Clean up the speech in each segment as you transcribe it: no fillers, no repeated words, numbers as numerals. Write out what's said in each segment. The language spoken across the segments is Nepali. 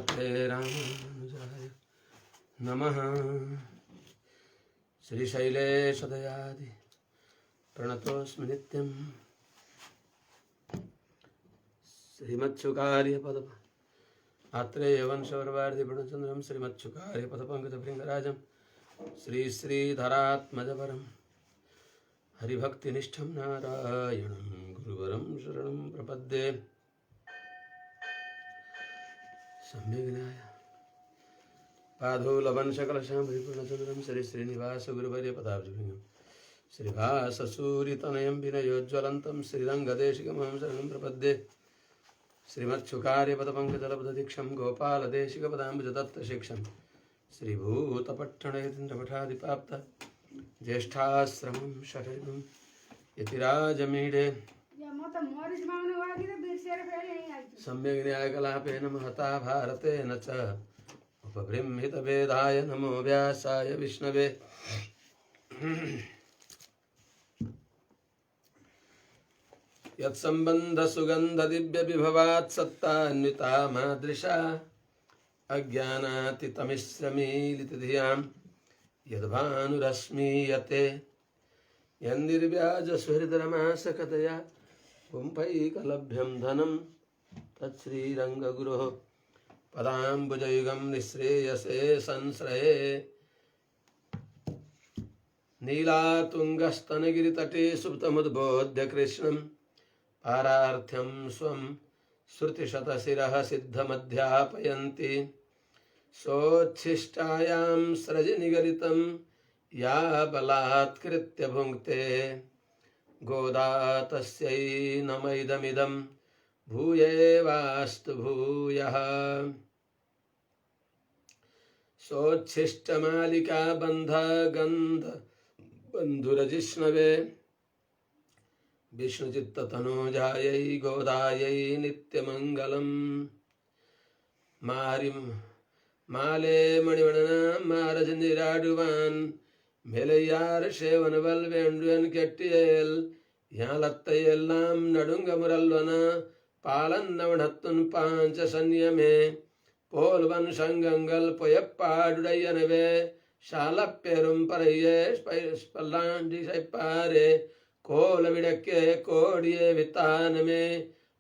श्रीमते रामानुजाय नमः। श्रीशैलेशदयादि प्रणतोऽस्मि नित्यं श्रीमच्छुकार्यपद आत्रेयवंशवर्वार्धिगुणचन्द्रं श्रीमच्छुकार्यपदपङ्कजभृङ्गराजं श्रीश्रीधरात्मजपरं हरिभक्तिनिष्ठं नारायणं गुरुवरं शरणं प्रपद्ये। सम्यग्ज्ञाय पादोलवंशकलशां परिपूर्णचन्द्रं श्रीश्रीनिवासगुरुवर्यपदाब्जभृङ्गं श्रीभाससूरितनयं विनयोज्ज्वलन्तं श्रीरङ्गदेशिकमहं शरणं प्रपद्ये। श्रीमच्छुकार्यपदपङ्कजलपददीक्षं गोपालदेशिकपदाम्बुजदत्तशिक्षं श्रीभूतपट्टणयतीन्द्रमठादिपाप्त ज्येष्ठाश्रमं शरणं यतिराजमीडे सम्यग्न्यायकलापेन महता भारतेन च उपबृंहितभेदाय नमो व्यासाय विष्णवे। यत्सम्बन्धसुगन्धदिव्यविभवात् सत्तान्विता मादृशा अज्ञानातितमिश्रमीलितधियां यद्भानुरश्मीयते यन्निर्व्याजसुहृदरमासकतया पुंपैकलभ्यं धनं तच्छ्रीरङ्गगुरोः पदाम्बुजयुगं निःश्रेयसे संश्रये। नीलातुङ्गस्तनगिरितटे सुप्तमुद्बोध्य कृष्णं पारार्थ्यं स्वं श्रुतिशतशिरः सिद्धमध्यापयन्ति सोच्छिष्टायां स्रजनिगलितं या बलात्कृत्य भुङ्क्ते गोदा तस्यै नमैदमिदं भूयेवास्तु भूयः। सोच्छिष्टमालिका बन्धगन्ध बन्धुरजिष्णवे विष्णुचित्ततनूजायै गोदायै नित्यमङ्गलम्। माले मणिमणनां मारजनिराडुवान् मेलैयार सेवनवल वेण्डुयन केट्टियल यालत्तयेल्लां नडुंगमुरल्वन पालन्नवणत्तुन पांच सन्यमे पोलवन संगंगल पोयप्पाडुडयनवे शालप्पेरुं परये स्पल्लांडि सैपारे कोल विडक्के कोडिये वितानमे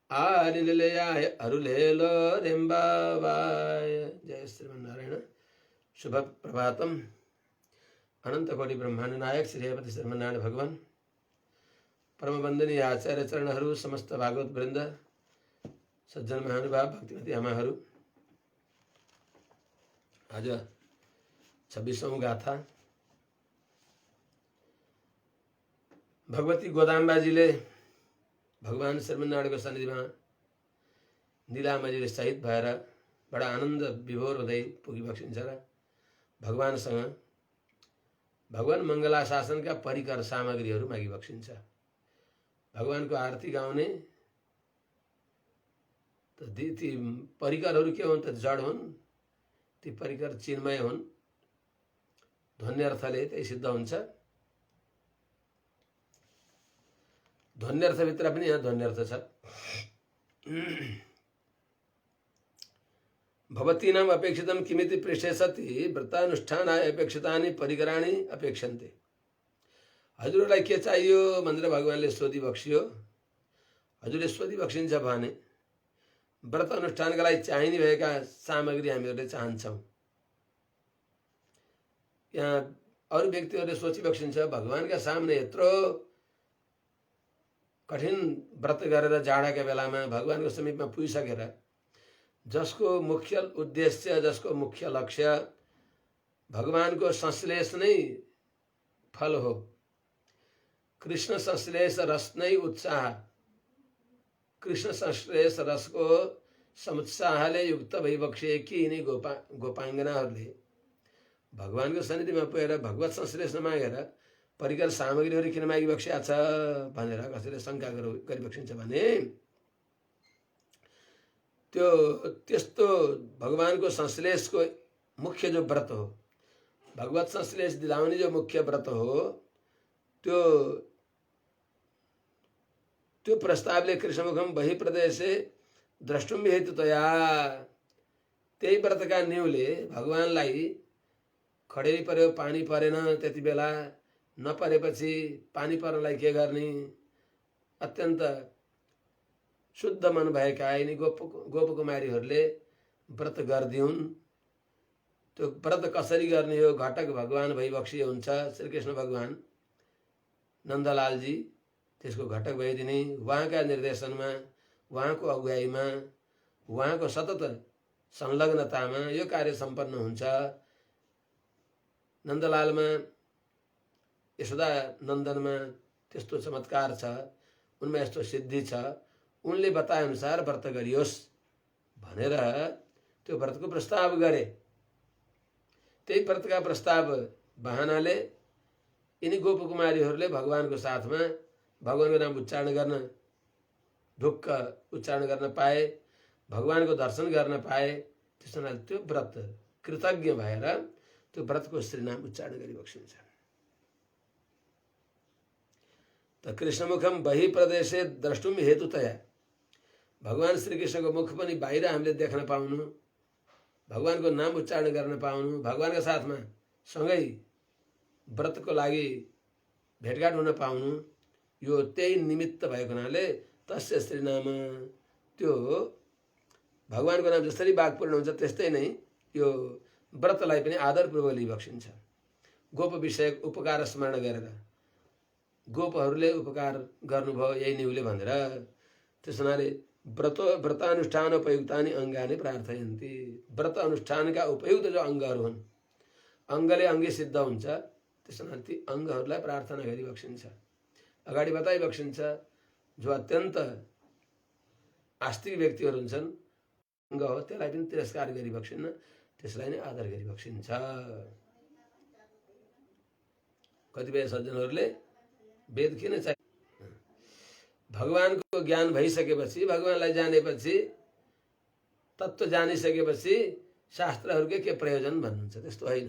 आलिलयाय अरुलेलो रेम्बावाय। जय श्रीमन्नारायण। शुभ प्रभातम। अनंत कोटि ब्रह्मांड नायक श्री हरिपति श्रीमन्नारायण भगवान परम वंदनीय आचार्य चरणहरू समस्त भागवत वृंद सज्जन महानुभाव भक्तिमती आमाहरू आज 26औं गाथा भगवती गोदाम्बाजीले भगवान श्रीमन्नारायणको सन्निधिमा नीलामाजीले शहीद भएर बडा आनन्द विभोर हुँदै पुगिबक्सिन्छ र भगवानसँग भगवान मङ्गलाशासनका परिकर सामग्रीहरू मागिबक्सिन्छ। भगवानको आरती गाउने त ती परिकरहरू के हुन् त जड हुन्, ती परिकर चिन्मय हुन्। ध्वन्यर्थले त्यही सिद्ध हुन्छ। ध्वन्यर्थभित्र पनि यहाँ ध्वन्यर्थ छ। भवतीनाम अपेक्षितम किमिति पृष्ठे सति व्रतानुष्ठानाय अपेक्षितानि परिकराणि अपेक्षन्ते। हजुरलाई के चाहियो भनेर भगवानले सोधिबक्सियो। हजुरले सोधिबक्सिन्छ भने व्रत अनुष्ठानका लागि चाहिने भएका सामग्री हामीहरूले चाहन्छौँ। यहाँ अरू व्यक्तिहरूले सोचिबक्सिन्छ भगवानका सामने यत्रो कठिन व्रत गरेर जाडाका बेलामा भगवानको समीपमा पुगिसकेर जसको मुख्य उद्देश्य जसको मुख्य लक्ष्य भगवानको संश्लेष नै फल हो, कृष्ण संश्लेष रस नै उत्साह, कृष्ण संश्लेष रसको समुत्साहले युक्त भइबक्सिएकी यिनी गोपाङ्गनाहरूले भगवानको सन्निधिमा पुगेर भगवत संश्लेष नमागेर परिकर सामग्रीहरू किन मागिबक्सिया छ भनेर कसैले शङ्का गरिबक्सिन्छ भने त्यस्तो भगवानको संश्लेषको मुख्य जो व्रत हो, भगवत संश्लेष दिलाउने जो मुख्य व्रत हो, त्यो प्रस्तावले कृष्णमुखम बहिप्रदेशे द्रष्टुम हेतुतया त्यही व्रतका न्युले भगवानलाई खडेरी पर्यो, पानी परेन, त्यति बेला नपरेपछि पानी पर्नलाई के गर्ने, अत्यन्त शुद्ध मन भएका यिनी गोपकुमारीहरूले व्रत गरिदिउन्। त्यो व्रत कसरी गर्ने हो, घटक भगवान भइबक्सिए हुन्छ श्रीकृष्ण भगवान नन्दलालजी, त्यसको घटक भइदिने, उहाँका निर्देशनमा, उहाँको अगुवाईमा, उहाँको सतत संलग्नतामा यो कार्य सम्पन्न हुन्छ। नन्दलालमा, यशोदा नन्दनमा त्यस्तो चमत्कार छ, उनमा यस्तो सिद्धि छ, उनले बताए अनुसार व्रत गरियोस् भनेर त्यो व्रतको प्रस्ताव गरे। त्यही व्रतका प्रस्ताव बहानाले यिनी गोपकुमारीहरूले भगवानको साथमा भगवानको नाम उच्चारण गर्न, ढुक्क उच्चारण गर्न पाए, भगवानको दर्शन गर्न पाए। त्यस हुनाले त्यो व्रत कृतज्ञ भएर त्यो व्रतको श्रीनाम उच्चारण गरिबक्सिन्छ। त कृष्णमुखम बहि प्रदेशे द्रष्टुम हेतुतया, भगवान श्रीकृष्णको मुख पनि बाहिर हामीले देख्न पाउनु, भगवानको नाम उच्चारण गर्न पाउनु, भगवानका साथमा सँगै व्रतको लागि भेटघाट हुन पाउनु, यो त्यही निमित्त भएको हुनाले तस्य श्रीनाम, त्यो भगवानको नाम जसरी वाक्पूर्ण हुन्छ त्यस्तै नै यो व्रतलाई पनि आदरपूर्वक लिइबक्सिन्छ। गोप विषयक उपकार स्मरण गरेर, गोपहरूले उपकार गर्नुभयो यही निहुले भनेर, त्यस हुनाले व्रतानुष्ठान उपयुक्तानि अङ्गानि प्रार्थयन्ति। व्रत अनुष्ठानका उपयुक्त जो अङ्गहरू हुन्, अङ्गले अङ्गी सिद्ध हुन्छ, त्यस हुनाले ती अङ्गहरूलाई प्रार्थना गरिबक्सिन्छ। अगाडि बताइबक्सिन्छ, जो अत्यन्त आस्तिक व्यक्तिहरू हुन्छन्, अङ्ग हो त्यसलाई पनि तिरस्कार गरिबक्सिन्न, त्यसलाई नै आदर गरिबक्सिन्छ। कतिपय सज्जनहरूले वेद किन चाहियो, भगवानको ज्ञान भइसकेपछि, भगवानलाई जानेपछि, तत्त्व जानिसकेपछि शास्त्रहरूकै के प्रयोजन भन्नुहुन्छ, त्यस्तो होइन।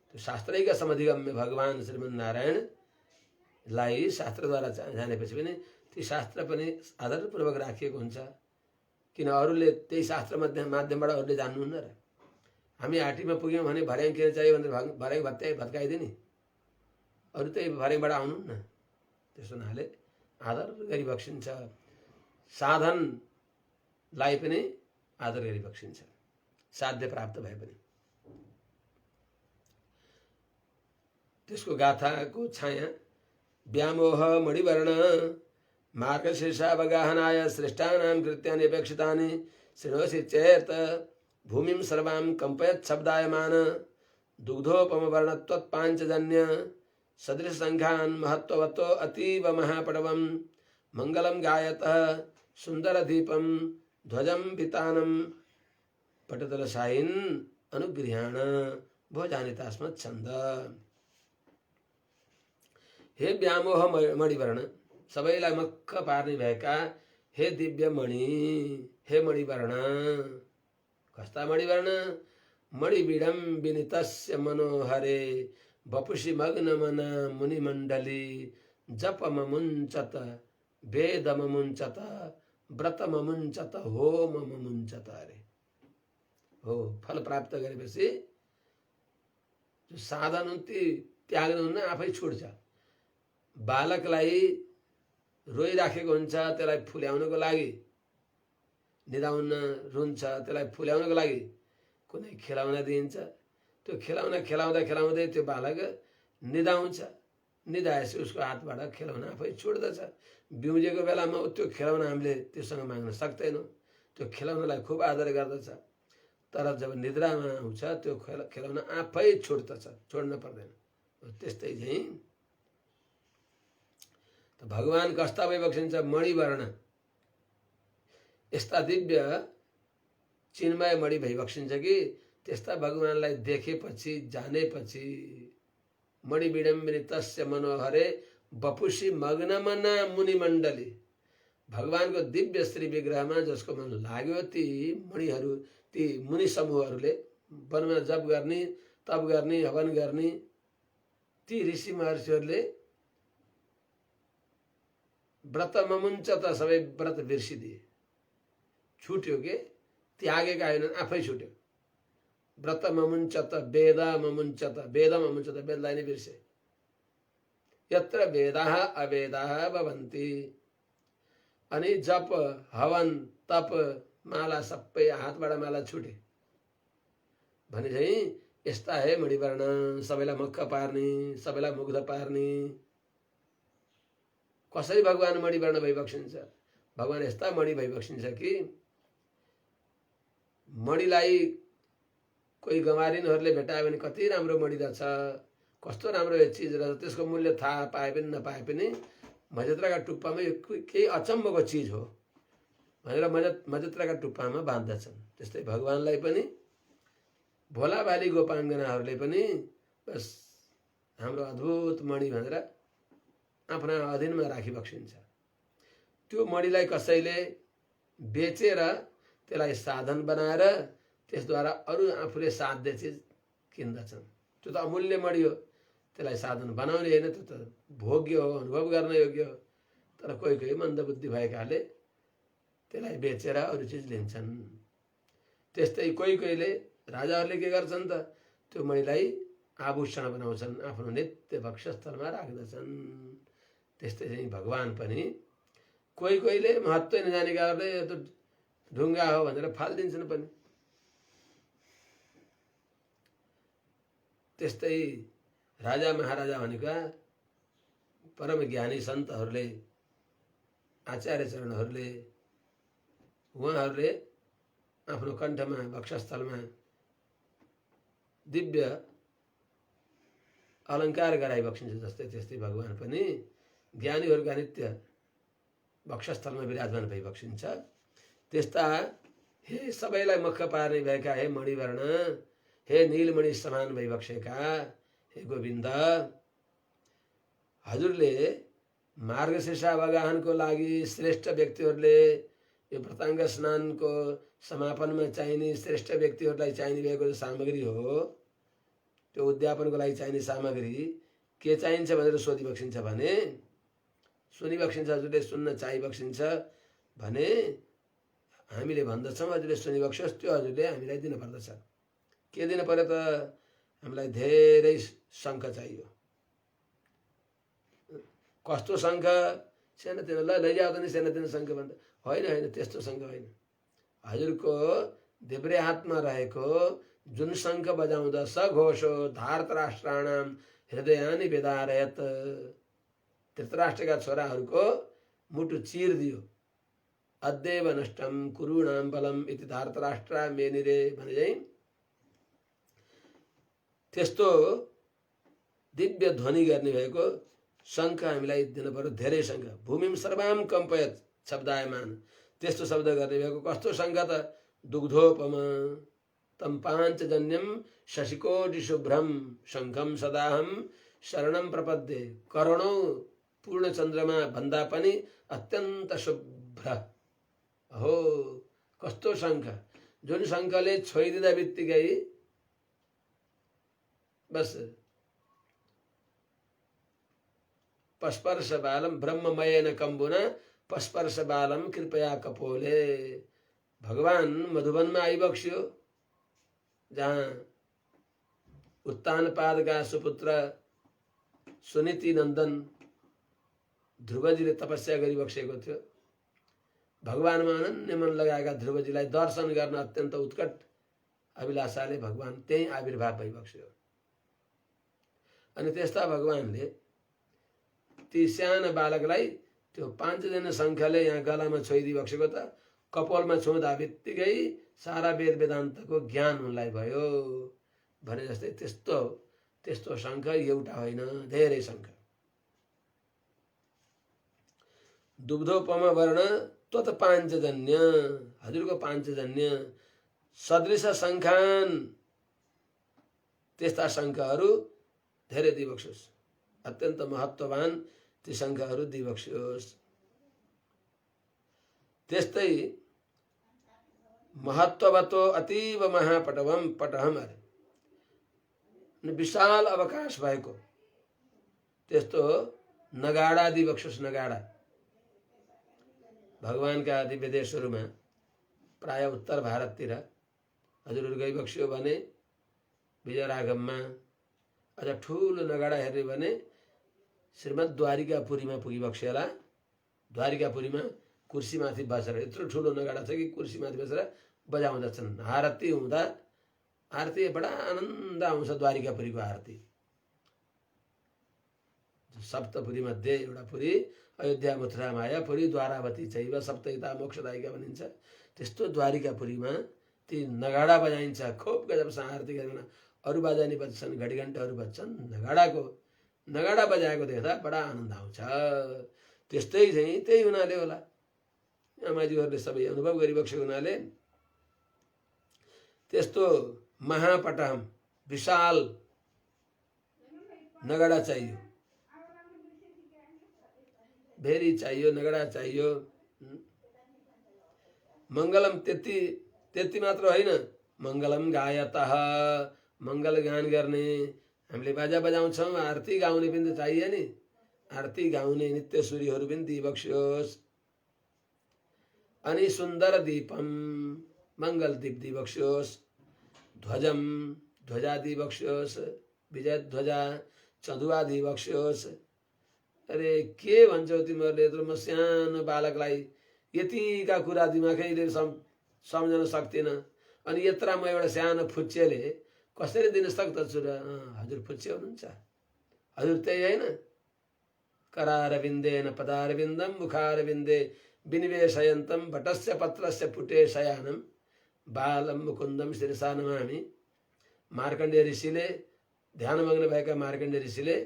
त्यो शास्त्रैका समधिगम्य भगवान श्रीमन्नारायणलाई शास्त्रद्वारा जानेपछि पनि ती शास्त्र पनि आदरपूर्वक राखिएको हुन्छ। किन अरूले त्यही शास्त्र माध्यमबाट अरूले जान्नुहुन्न र? हामी हाटीमा पुग्यौँ भने भर्याङ किन चाहियो भनेर भर्याङ भत्काइदिने, अरू त्यही भर्याङबाट आउनुहुन्न। त्यस हुनाले आदर गरिबक्सिन्छ, साधनलाई पनि आदर गरिबक्सिन्छ, साध्य प्राप्त भए पनि। त्यसको गाथाको छाया व्यामोह मणिवर्ण मार्गशीर्षावगाहनाय श्रेष्ठानां कृत्यानि अपेक्षितानि शृणोषि चेत् भूमिं सर्वां कम्पयत् शब्दायमान दुग्धोपमवर्णत्वत्पाञ्चजन्य सदृशसङ्घान् महत्त्ववतो अतीव महापटवं मङ्गलं गायतः सुन्दरदीपं ध्वजं वितानं पटदलशायिन् अनुगृह्याण भोजानितास्मच्छन्द। हे व्यामोह मणिवर्ण, सबैलाई मक्ख पार्ने भएका हे दिव्य मणि, हे मणिवर्ण। कस्ता मणिवर्ण? मणिविडम्बिनितस्य मनोहरे वपुषि मग्नमना मुनिमण्डली जपममुञ्चत वेदममुञ्चत व्रतममुञ्चत होमममुञ्चत। अरे हो, फल प्राप्त गरेपछि जो साधन ती त्याग्नुहुन्न, आफै छुट्छ। बालकलाई रोइराखेको हुन्छ, त्यसलाई फुल्याउनको लागि, निदाउन रुन्छ, त्यसलाई फुल्याउनको लागि कुनै खेलाउना दिइन्छ। त्यो खेलाउना खेलाउँदै त्यो बालक निदाउँछ, निदाएपछि उसको हातबाट खेलाउना आफै छुट्दछ। बिउजेको बेलामा त्यो खेलाउना हामीले त्योसँग माग्न सक्दैनौँ, त्यो खेलाउनालाई खुब आदर गर्दछ। तर जब निद्रामा आउँछ त्यो खेलाउना आफै छुट्दछ, छोड्न पर्दैन। त्यस्तै चाहिँ भगवान कस्ता भइबक्सिन्छ? मणिवर्ण, यस्ता दिव्य चिन्मय मणि भइबक्सिन्छ कि त्यस्ता भगवानलाई देखेपछि, जानेपछि मणिविडम्बिनितस्य मनोहरे वपुषि मग्नमना मुनिमण्डली, भगवानको दिव्य श्री विग्रहमा जसको मन लाग्यो, ती मणिहरू, ती मुनि समूहहरूले वनमा जप गर्ने, तप गर्ने, हवन गर्ने, ती ऋषि महर्षिहरूले व्रतममुञ्चत, सबै व्रत बिर्सिदिए, छुट्यो के? त्यागेका होइनन्, आफै छुट्यो। व्रत ममुञ्चत वेद ममुञ्चत, वेद ममुञ्चत, वेदलाई नै बिर्से। यत्र वेदाः अवेदाः भवन्ति। अनि जप हवन तप माला सबै हातबाट माला छुटे भने चाहिँ यस्ता है मणिवर्ण, सबैलाई मक्ख पार्ने, सबैलाई मुग्ध पार्ने। कसरी भगवान मणिवर्ण भइबक्सिन्छ? भगवान यस्ता मणि भइबक्सिन्छ कि मणिलाई कोही गमारिनहरूले भेटायो भने कति राम्रो मणि रहेछ, कस्तो राम्रो यो चिज रहेछ, त्यसको मूल्य थाहा पाए पनि नपाए पनि मजेत्राका टुप्पामा यो केही अचम्मको चिज हो भनेर मजेत्राका टुप्पामा बाँध्दछन्। त्यस्तै भगवानलाई पनि भोला भाली गोपाङ्गनाहरूले पनि बस हाम्रो अद्भुत मणि भनेर आफ्ना अधीनमा राखिबक्सिन्छ। त्यो मणिलाई कसैले बेचेर त्यसलाई साधन बनाएर त्यसद्वारा अरू आफूले साध्य चिज किन्दछन्। त्यो त अमूल्य मणि हो, त्यसलाई साधन बनाउने होइन, त्यो त भोग्य हो, अनुभव गर्न योग्य हो। तर कोही कोही मन्दबुद्धि भएकाले त्यसलाई बेचेर अरू चिज लिन्छन्। त्यस्तै कोही कोहीले राजाहरूले के गर्छन् त, त्यो मणिलाई आभूषण बनाउँछन्, आफ्नो नित्य वक्षस्थलमा राख्दछन्। त्यस्तै चाहिँ भगवान पनि कोही कोहीले महत्त्व नजानेकाहरूले यो त ढुङ्गा हो भनेर फालिदिन्छन् पनि। त्यस्तै राजा महाराजा भनेका परम ज्ञानी सन्तहरूले, आचार्य चरणहरूले, उहाँहरूले आफ्नो कण्ठमा वक्षस्थलमा दिव्य अलङ्कार गराइबक्सिन्छ। जस्तै त्यस्तै भगवान पनि ज्ञानीहरूका नित्य वक्षस्थलमा विराजमान भइबक्सिन्छ। त्यस्ता हे सबैलाई मक्ख पार्ने भएका हे मणिवर्ण, हे नीलमणि समान भइबक्सेका हे गोविन्द, हजुरले मार्गशीर्ष अवगाहनको लागि श्रेष्ठ व्यक्तिहरूले यो व्रताङ्ग स्नानको समापनमा चाहिने श्रेष्ठ व्यक्तिहरूलाई चाहिने भएको सामग्री हो, त्यो उद्यापनको लागि चाहिने सामग्री के चाहिन्छ भनेर सोधिबक्सिन्छ भने, सुनिबक्सिन्छ, हजुरले सुन्न चाहिबक्सिन्छ भने हामीले भन्दछौँ हजुरले सुनिबक्सियोस्, त्यो हजुरले हामीलाई दिनुपर्दछ। के दिनु पर्यो त? हामीलाई धेरै शङ्ख चाहियो। कस्तो शङ्ख? सानोतिनो ल लैजाऊ त नि सानोतिनो शङ्ख भन्दा होइन, होइन त्यस्तो शङ्ख होइन। हजुरको देब्रे हातमा रहेको जुन शङ्ख बजाउँदा सघोषो धार्तराष्ट्राणाम हृदयानि वेदारयत, धृतराष्ट्रका छोराहरूको मुटु चिरदियो। अद्यैव नष्टम कुरुणाम बलम इति धार्तराष्ट्र मेनिरे भने चाहिँ त्यस्तो दिव्य ध्वनि गर्ने भएको शङ्ख हामीलाई दिनु पर्यो, धेरै शङ्ख। भूमिम सर्वाम कम्पयत शब्दायमान, त्यस्तो शब्द गर्ने भएको कस्तो शङ्ख त? दुग्धोपम तम पाञ्चजन्यम शशिकोटि शुभ्रम शङ्खम सदाहम शरणम प्रपद्ये, करोडौं पूर्ण चन्द्रमा भन्दा पनि अत्यन्त शुभ्र। हो कस्तो शङ्ख, जुन शङ्खले छोइदिँदा बित्तिकै बस पस्पर्श बालम ब्रह्ममयेन कम्बुना पस्पर्श बालम कृपया कपोले। भगवान मधुवनमा आइबक्सियो, जहाँ उत्तानपादका सुपुत्र सुनीति नन्दन ध्रुवजीले तपस्या गरिबक्सेको थियो। भगवानमा अनन्य मन लगाएका ध्रुवजीलाई दर्शन गर्न अत्यन्त उत्कट अभिलाषाले भगवान त्यही आविर्भाव भइबक्स्यो। अनि त्यस्ता भगवानले ती सानो बालकलाई त्यो 5 दिन शङ्खले यहाँ गलामा छोइदिबक्सेको त, कपालमा छुँदा बित्तिकै सारा वेद वेदान्तको ज्ञान उनलाई भयो भने जस्तै त्यस्तो शङ्ख एउटा होइन, धेरै शङ्ख। दुग्धोपम वर्ण त्वत पाञ्चजन्य, हजुरको पाञ्चजन्य सदृश शङ्खान, त्यस्ता शङ्खहरू धेरै दिइबक्सोस्, अत्यन्त महत्त्ववान ती शङ्खहरू दिइबक्सियोस्। त्यस्तै महत्त्ववतो अतीव महापटवम पटहम, विशाल अवकाश भएको त्यस्तो नगाडा दिइबक्सोस्। नगाडा भगवानका दिव्य देशहरूमा प्राय उत्तर भारततिर हजुरहरू गइबक्स्यो भने विजयराघवमा अझ ठुलो नगाडा हेर्ने भने श्रीमद् द्वारिकापुरीमा पुगिबक्स्यो होला। द्वारिकापुरीमा कुर्सीमाथि बसेर यत्रो ठुलो नगाडा छ कि कुर्सीमाथि बसेर बजाउँदछन्। आरती हुँदा आरती बडा आनन्द आउँछ। द्वारिकापुरीको आरती सप्तपुरी मध्ये एउटा पुरी अयोध्या मथुरा माया पुरी द्वारावती चैव सप्तैता मोक्षदायिका भनिन्छ। त्यस्तो द्वारिकापुरीमा ती नगाडा बजाइन्छ। खुब गजबसँग आरती गरेर अरू बाजानी बज्छन्, घडीघण्टाहरू बज्छन्। नगाडा बजाएको देख्दा बडा आनन्द आउँछ। त्यस्तै चाहिँ त्यही हुनाले होला आमाजीहरूले सबै अनुभव गरिबक्सेको हुनाले त्यस्तो महापटाम विशाल नगाडा चाहियो, भेरी चाहियो, नगाडा चाहियो। मङ्गलम त्यति मात्र होइन, मङ्गलम गायतः मङ्गल गान गर्ने। हामीले बाजा बजाउँछौँ, आरती गाउने पनि त चाहियो नि। आरती गाउने नित्यसुरीहरू पनि दिइबक्स्योस्। अनि सुन्दर दीपम मङ्गल दीप दिइबक्स्योस्। ध्वजम ध्वजा दिइबक्स्योस्। विजय ध्वजा चँदुवा दिइबक्स्योस्। अरे के भन्छौ तिमीहरूले? यत्रो म सानो बालकलाई यतिका कुरा दिमागैले सम्झन सक्दिनँ। अनि यत्रा म एउटा सानो फुच्चेले कसरी दिन सक्दछु र? हजुर फुच्चे हुनुहुन्छ, हजुर त्यही होइन? करारविन्देन पदारविन्दम मुखारविन्दे विनिवेशयन्तम भटस्य पत्रस्य पुटे शयानम बालम मुकुन्दम शिरसा नमामि। मार्कण्डेय ऋषिले, ध्यानमग्न भएका मार्कण्डेय ऋषिले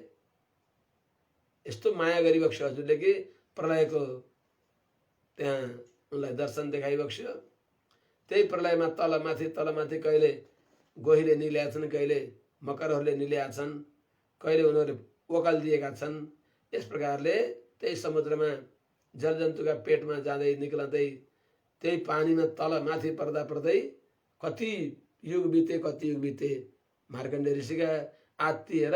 यस्तो माया गरिबक्स्यो हजुरले कि प्रलयको त्यहाँ उनलाई दर्शन देखाइबक्स्यो। त्यही प्रलयमा तलमाथि कहिले गोहीले निल्याछन्, कहिले मकरहरूले निल्याछन्, कहिले उनीहरूले ओकल दिएका छन्। यस प्रकारले त्यही समुद्रमा जलजन्तुका पेटमा जाँदै निक्लँदै त्यही पानीमा तलमाथि पर्दै कति युग बिते। मार्कण्डेय ऋषिका आत्तिएर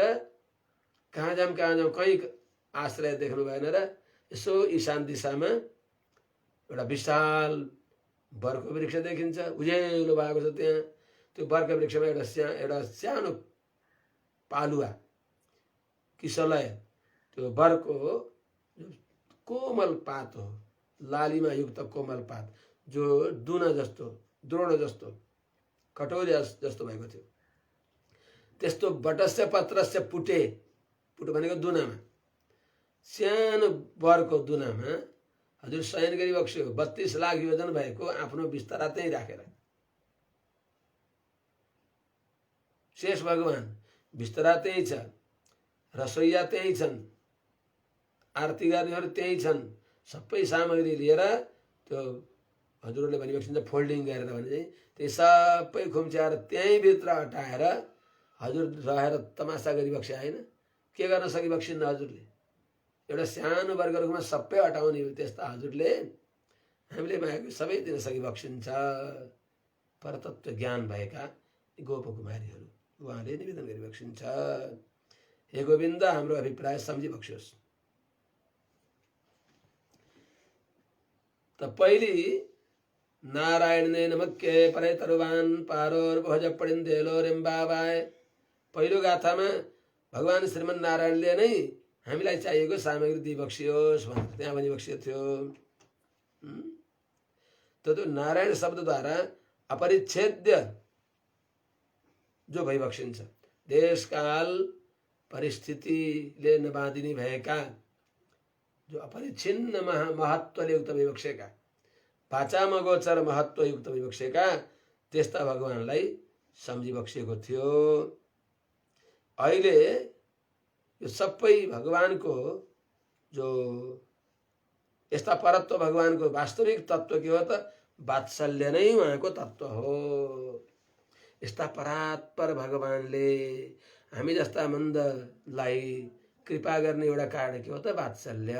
कहाँ जाऊँ कहीँ आश्रय देख्नु भएन र यसो ईशान दिशामा एउटा विशाल बरको वृक्ष देखिन्छ, उज्यालो भएको छ। त्यहाँ त्यो बरको वृक्षमा एउटा सानो पालुवा किशलय, त्यो बरको कोमल पात हो, लालीमा युक्त कोमल पात जो दुना जस्तो, द्रोण जस्तो, कटोरी जस्तो भएको थियो। त्यस्तो बटस्य पत्रस्य पुटे भनेको दुनामा, सानो बरको दुनामा हजुर शयन गरिबक्स्यो। 32 लाख योजन भएको आफ्नो बिस्तारा त्यहीँ राखेर। शेष भगवान बिस्तारा त्यहीँ छ, रसोइया त्यहीँ छन्, आरती गर्नेहरू त्यहीँ छन्। सबै सामग्री लिएर त्यो हजुरहरूले भनिबक्सिन्छ फोल्डिङ गरेर भने चाहिँ त्यही सबै खुम्च्याएर त्यहीँ भित्र हटाएर हजुर रहेर तमासा गरिबक्स्या होइन? के गर्न सकिबक्सिन्न हजुरले? एउटा सानो वर्ग रुखमा सबै हटाउने हो। त्यस्ता हजुरले हामीले मागेको सबै दिन सकिबक्सिन्छ। परतत्व ज्ञान भएका गोपकुमारीहरू उहाँले निवेदन गरिबक्सिन्छ। हे गोविन्द, हाम्रो अभिप्राय सम्झिबक्स्योस्। त पहिले नारायण ने नमक्के परे तरुवान पारोर भोज पडिन्देलो रेम्बाबाय। पहिलो गाथामा भगवान श्रीमन नारायणले नै हामीलाई चाहिएको सामग्री दिइबक्सियोस् भनेर त्यहाँ भनिबक्सिएको थियो। त्यो नारायण शब्दद्वारा अपरिच्छेद्य जो भइबक्सिन्छ, देशकाल परिस्थितिले नबाँधिने भएका जो अपरिच्छिन्न महत्त्वले युक्त भइबक्सेका, भाचामगोचर महत्त्वयुक्त भइबक्सेका त्यस्ता भगवानलाई सम्झिबक्सिएको थियो। अहिले यो सबै भगवानको जो यस्ता परत्व भगवानको वास्तविक तत्त्व के हो त? वात्सल्य नै उहाँको तत्त्व हो। यस्ता परात्पर भगवानले हामी जस्ता मन्दलाई कृपा गर्ने एउटा कारण के हो त? वात्सल्य।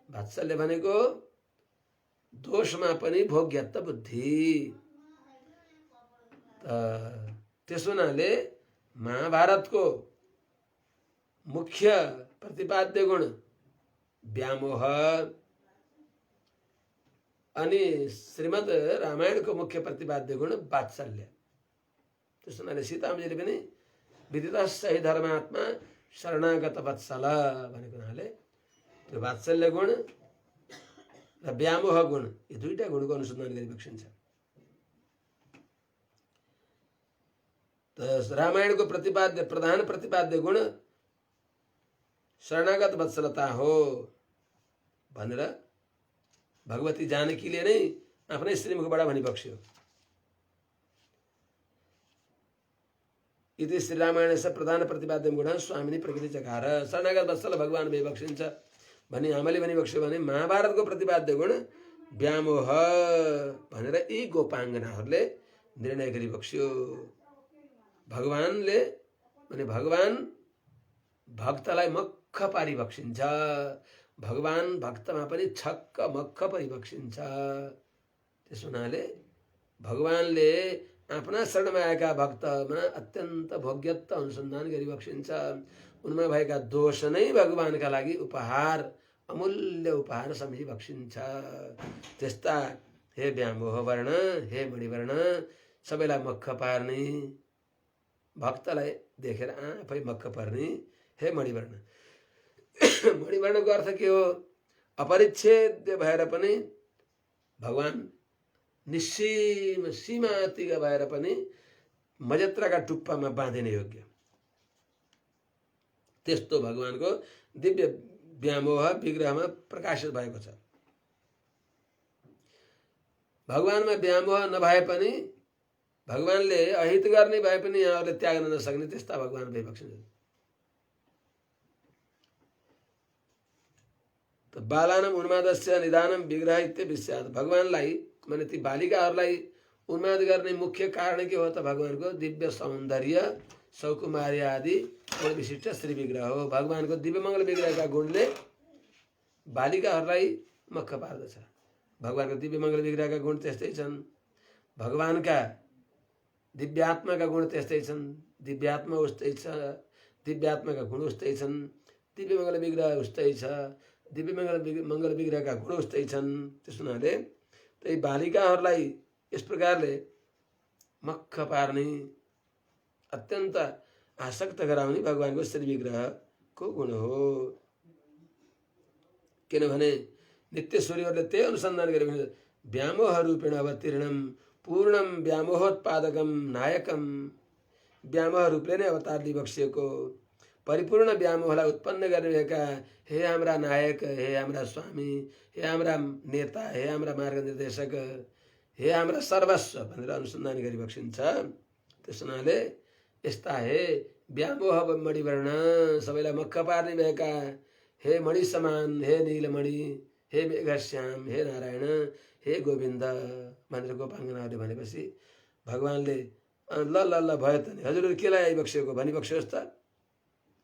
वात्सल्य भनेको दोषमा पनि भोग्यत्त बुद्धि। त्यसो हुनाले महाभारतको मुख्य प्रतिपाद्य गुण व्यामोह, अनि श्रीमद् रामायणको मुख्य प्रतिपाद्य गुण वात्सल्य। त्यस हुनाले सीतामाजीले पनि विदितः धर्मात्मा शरणागत वत्सल भनेको हुनाले त्यो वात्सल्य गुण र व्यामोह गुण यी दुईटा गुणको अनुसन्धान गरी बक्सिन्छ। त रामायणको प्रतिपाद्य प्रधान प्रतिपाद्य गुण शरणागत वत्सलता हो भनेर भगवती जानकीले नै आफ्नै श्रीमुखबाट भनिबक्स्यो। इति श्री रामायणस्य प्रधान प्रतिपाद्य गुण स्वामिनी प्रकृति चकार शरणागत वत्सल भगवान भइबक्सिन्छ भनी हामीले भनिबक्स्यो भने महाभारतको प्रतिपाद्य गुण व्यामोह भनेर यी गोपाङ्गनाहरूले निर्णय गरिबक्स्यो। भगवानले भने भगवान भक्तलाई मक्ख पारी बक्सिन्छ, भगवान भक्तमा पनि छक्क मक्ख परिबक्सिन्छ। त्यस हुनाले भगवानले आफ्ना शरणमा आएका भक्तमा अत्यन्त भोग्यत्व अनुसन्धान गरिबक्सिन्छ। उनमा भएका दोष नै भगवानका लागि उपहार अमूल्य उपहार सम्झिबक्सिन्छ। त्यस्ता हे व्यामोह वर्ण, हे मणिवर्ण, सबैलाई मक्ख पार्ने, भक्तलाई देखेर आफै मक्ख पर्ने हे मणिवर्ण। मणिवर्णको अर्थ के हो? अपरिच्छेद्य भएर पनि भगवान निस्सीम सीमातिग भएर पनि मजत्राका टुप्पामा बाँधिने योग्य त्यस्तो भगवानको दिव्य व्यामोह विग्रहमा प्रकाशित भएको छ। भगवानमा व्यामोह नभए पनि भगवानले अहित गर्ने भए पनि यहाँहरूले त्याग्न नसक्ने त्यस्ता भगवान भइबक्सिन्छन्। त बालानाम उन्मादस्य निदानम विग्रह इत्यविस्यात् भगवानलाई माने ती बालिकाहरूलाई उन्माद गर्ने मुख्य कारण के हो त? भगवानको दिव्य सौन्दर्य सौकुमार्य आदि गुण विशिष्ट श्री विग्रह हो। भगवानको दिव्य मङ्गल विग्रहका गुणले बालिकाहरूलाई मक्ख पार्दछ। भगवानको दिव्य मङ्गल विग्रहका गुण त्यस्तै छन्, भगवानका दिव्यात्माका गुण त्यस्तै छन्, दिव्यात्मा उस्तै छ, दिव्यात्माका गुण उस्तै छन्, दिव्य मङ्गल विग्रह उस्तै छ, दिव्य मङ्गल विग्रहका गुण उस्तै छन्। त्यस हुनाले त्यही बालिकाहरूलाई यस प्रकारले मक्ख पार्ने अत्यन्त आसक्त गराउने भगवानको श्री विग्रहको गुण हो। किनभने नित्यश्वरीहरूले त्यही अनुसन्धान गरे व्यामोह रूपेण अवतीर्णम पूर्णम व्यामोहोत्पादकम नायकम। व्यामोह रूपले नै अवतार लिइबक्सिएको परिपूर्ण व्यामोहलाई उत्पन्न गर्नेका हे हाम्रा नायक, हे हाम्रा स्वामी, हे हाम्रा नेता, हे हाम्रा मार्ग निर्देशक, हे हाम्रा सर्वस्व भनेर अनुसन्धान गरिबक्सिन्छ। त्यस हुनाले यस्ता हे व्यामोह मणिवर्ण सबैलाई मक्ख पार्ने भएका हे मणि समान, हे नीलमणि, हे मेघश्याम, हे नारायण, हे गोविन्द भनेर गोपाङ्गनाहरूले भनेपछि भगवानले ल ल ल भयो त नि हजुरहरू केलाई आइबक्सिएको भनिबक्सियोस् त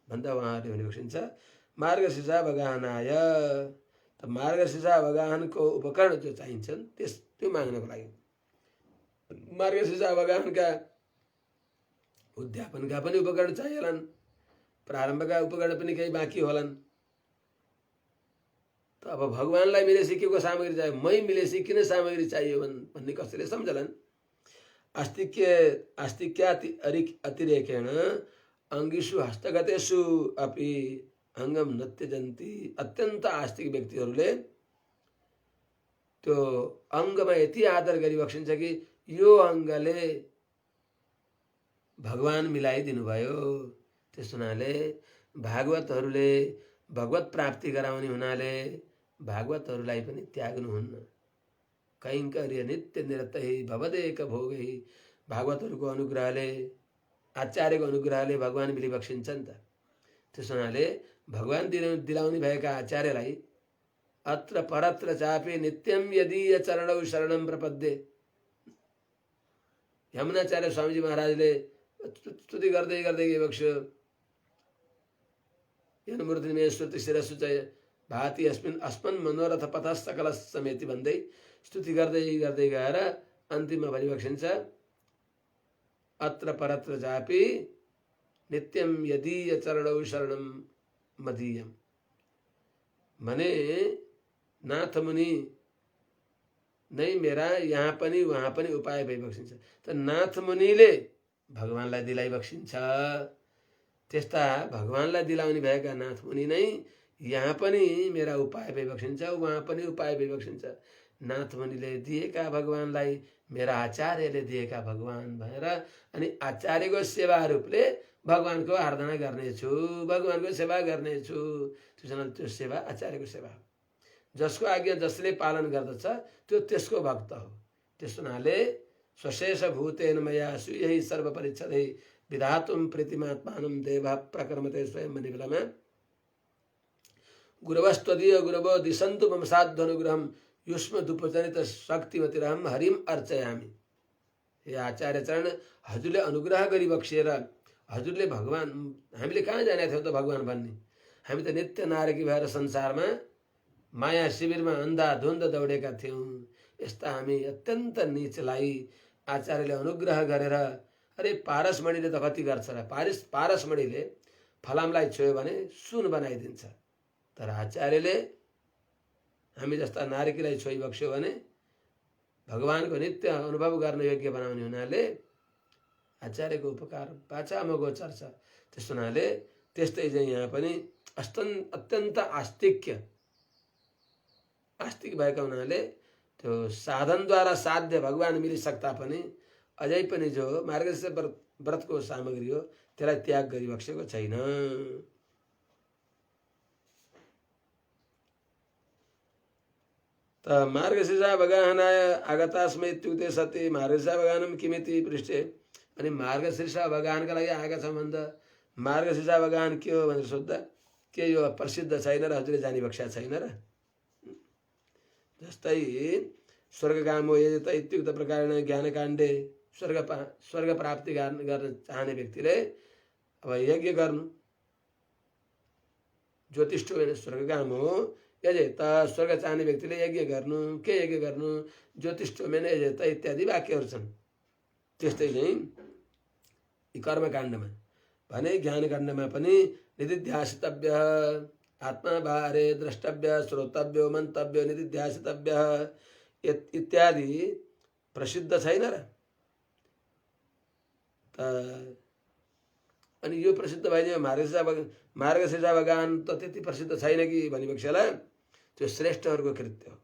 भन्दा उहाँहरूले भनिबक्सिन्छ मार्गशीर्ष वगाहनाय। त मार्गशीर्ष वगाहनको उपकरण जो चाहिन्छन् त्यो माग्नको लागि मार्गशीर्ष वगाहनका उद्यापनका पनि उपकरण चाहिएलान्, प्रारम्भका उपकरण पनि केही बाँकी होलान्। त अब भगवानलाई मिले सिकेको सामग्री चाहियो, मै मिले सिकिने सामग्री चाहियो भन्ने कसैले सम्झलान्। आस्तिक्याति अतिरेकेण अङ्गिषु हस्तगतेषु अपि अङ्गम न त्यजन्ति। अत्यन्त आस्तिक व्यक्तिहरूले त्यो अङ्गमा यति आदर गरिबक्सिन्छ कि यो अङ्गले भगवान मिलाइदिनु भयो। त्यस हुनाले भागवतहरूले भगवत प्राप्ति गराउने हुनाले भागवतहरूलाई पनि त्याग्नुहुन्न। कैङ्कर्य नित्य निरतै भवदेक भोगै। भागवतहरूको अनुग्रहले आचार्यको अनुग्रहले भगवान मिलिबक्सिन्छ नि त। त्यस हुनाले भगवान दिलाउने भएका आचार्यलाई अत्र परत्र चापे नित्यम यदीय चरणौ शरणम प्रपद्ये। यमुनाचार्य स्वामीजी महाराजले स्तुति गर्दै गर्दै गइबक्स्यो यनमूर्तिमे स्तुति शिरसु चय भाति अस्मन् मनोरथ पथ सकल समेति भन्दै स्तुति गर्दै गर्दै गएर अन्तिममा भनिबक्सिन्छ अत्र परत्र चापि नित्यम यदीय चरणौ शरणम मदीयम। भने नाथ मुनि नै मेरा यहाँ पनि वहाँ पनि उपाय भइबक्सिन्छ। त नाथ मुनिले भगवानलाई दिलाइ बक्सिन्छ। त्यस्ता भगवानलाई दिलाउने भएका नाथ मुनि नै यहाँ पनि मेरा उपाय भइबक्सिन्छ, वहाँ पनि उपाय भइबक्सिन्छ। नाथ मुनिले दिएका भगवानलाई मेरा आचार्यले दिएका भगवान भनेर अनि आचार्यको सेवा रूपले भगवानको आराधना गर्नेछु, भगवानको सेवा गर्नेछु। त्यो सेवा आचार्यको सेवा हो। जसको आज्ञा जसले पालन गर्दछ त्यो त्यसको भक्त हो। त्यस हुनाले स्वशेष भूतेन मया स्वीयै सर्व परिच्छदै विधातुम प्रीतिमात्मानं देव प्रकर्मते स्वयं भन्ने बेलामा गुरवस्त्वदीय गुरवो दिशन्तु मम साध्वनुग्रहं युष्म दुपचरित शक्तिमतिरहं हरिम अर्चयामि। हे आचार्य चरण, हजुरले अनुग्रह गरी बक्सिएर हजुरले भगवान, हामीले कहाँ जाने थियौँ त भगवान भन्ने? हामी त नित्य नारकी भएर संसारमा माया शिविरमा अन्धाधुन्द दौडेका थियौँ। यस्ता हामी अत्यन्त नीचलाई आचार्यले अनुग्रह गरेर, अरे पारसमणिले त कति गर्छ र, पारसमणिले फलामलाई छोयो भने सुन बनाइदिन्छ। तर आचार्यले हामी जस्ता नारकीलाई छोइबक्स्यो भने भगवानको नित्य अनुभव गर्न योग्य बनाउने हुनाले आचार्यको उपकार पाछामा गोचर छ। त्यस हुनाले त्यस्तै चाहिँ यहाँ पनि अत्यन्त आस्तिक भएका हुनाले त्यो साधनद्वारा साध्य भगवान मिलिसक्दा पनि अझै पनि जो मार्गशीर्ष व्रतको सामग्री हो त्यसलाई त्याग गरिबक्सेको छैन। त मार्गशीर्ष भगाहनाय आगतास्मै इत्युक्ते सति मार्गशीर्ष भगानम किमिति पृष्ठे। अनि मार्गशीर्ष भगानका लागि आएका छौँ भन्दा मार्गशीर्ष भगान के हो भनेर सोद्धा के यो प्रसिद्ध छैन र हजुरले जानिबक्सेका छैन र? जस्तै स्वर्गकामो यजत इत्युक्त प्रकारेण ज्ञानकाण्डे स्वर्ग प्राप्ति गर्न चाहने व्यक्तिले अब यज्ञ गर्नु, ज्योतिष्ठो होइन स्वर्गकाम हो यजेत, स्वर्ग चाहने व्यक्तिले यज्ञ गर्नु, के यज्ञ गर्नु, ज्योतिष्ठो मेन यजेत इत्यादि वाक्यहरू छन्। त्यस्तै चाहिँ यी कर्मकाण्डमा भने ज्ञानकाण्डमा पनि निधिध्यासितव्य, आत्मा बाहरे द्रष्टव्य, श्रोतव्यो मन्तव्यो निधिध्यासितव्य इत्यादि प्रसिद्ध छैन र? अनि यो प्रसिद्ध भइदियो मार्गशीर्ष भगान त त्यति प्रसिद्ध छैन कि भनिबक्सेला त्यो श्रेष्ठहरूको कृत्य हो।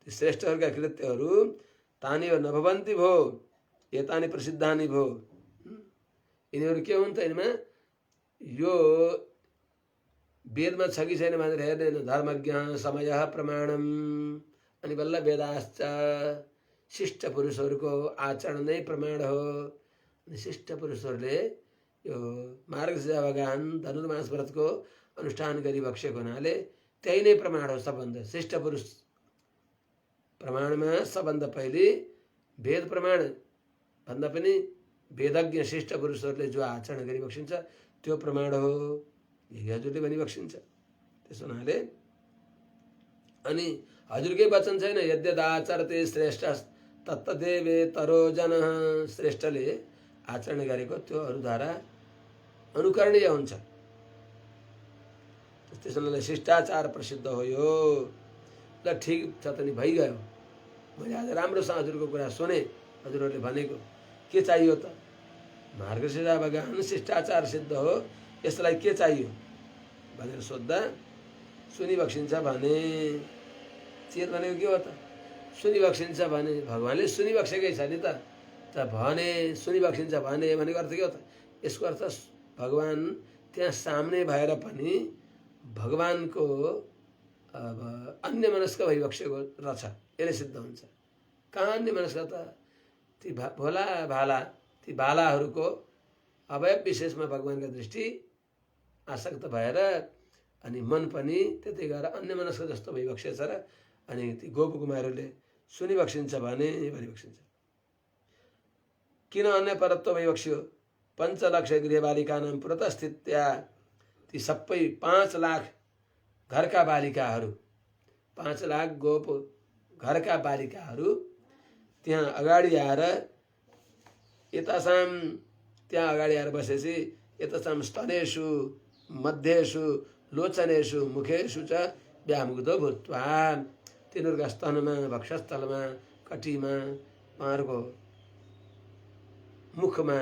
त्यो श्रेष्ठहरूका कृत्यहरू तानि नभवन्ति भो एतानि प्रसिद्धानि भो। यिनीहरू के हुन् त? यिनमा यो वेदमा छ कि छैन भनेर हेर्दैन। धर्मज्ञ समय प्रमाणम, अनि बल्ल वेदाश्च शिष्ट पुरुषहरूको आचरण नै प्रमाण हो। अनि शिष्ट पुरुषहरूले यो मार्गशीर्ष भगान धनुर्मास व्रतको अनुष्ठान गरिबक्सेको हुनाले त्यही नै प्रमाण हो सबभन्दा। शिष्ट पुरुष प्रमाणमा सबभन्दा पहिले वेद प्रमाण भन्दा पनि वेदज्ञ शिष्ट पुरुषहरूले जो आचरण गरिबक्सिन्छ त्यो प्रमाण हो, यही हजुरले भनिबक्सिन्छ। त्यस हुनाले अनि हजुरकै वचन छैन यद्यदाचरते श्रेष्ठ तत्तदेवे तरो जन, श्रेष्ठले आचरण गरेको त्यो अरूद्वारा अनुकरणीय हुन्छ। त्यस हुनाले शिष्टाचार प्रसिद्ध हो यो। ल ठिक छ त नि, भइगयो। मैले आज राम्रोसँग हजुरको कुरा सुने, हजुरहरूले भनेको के चाहियो त? मार्गशीर्ष भगान शिष्टाचार सिद्ध हो, यसलाई के चाहियो भनेर सोद्धा सुनिबक्सिन्छ भने। चेत भनेको के हो त? सुनिबक्सिन्छ भने भगवानले सुनिबक्सेकै छ नि त। भने सुनिबक्सिन्छ भने भनेको अर्थ के हो त? यसको अर्थ भगवान त्यहाँ सामने भएर पनि भगवानको अब अन्य मनस्क भइबक्सेको रहेछ, यसले सिद्ध हुन्छ। कहाँ अन्य मनस्क त? ती भोला भाला ती बालाहरूको अवयव विशेषमा भगवानका दृष्टि आसक्त भएर अनि मन पनि त्यतै गएर अन्य मनस्क जस्तो भइबक्सेछ र अनि ती गोपकुमारहरूले सुनिबक्सिन्छ भने भनिबक्सिन्छ। किन अन्य परत्व भइबक्स्यो? 5 लाख गृहबालिकानां पुरतस्थित्या, ती सबै 5 लाख घरका बालिकाहरू, 5 लाख गोप घरका बालिकाहरू त्यहाँ अगाडि आएर यतासाम त्यहाँ अगाडि आएर बसेपछि यतासाम स्तनेषु मध्येषु लोचनेषु मुखेषु च व्यामुग्धो भूत्वा, तिनीहरूका स्तनमा, वक्षस्थलमा, कटीमा, उहाँहरूको मुखमा,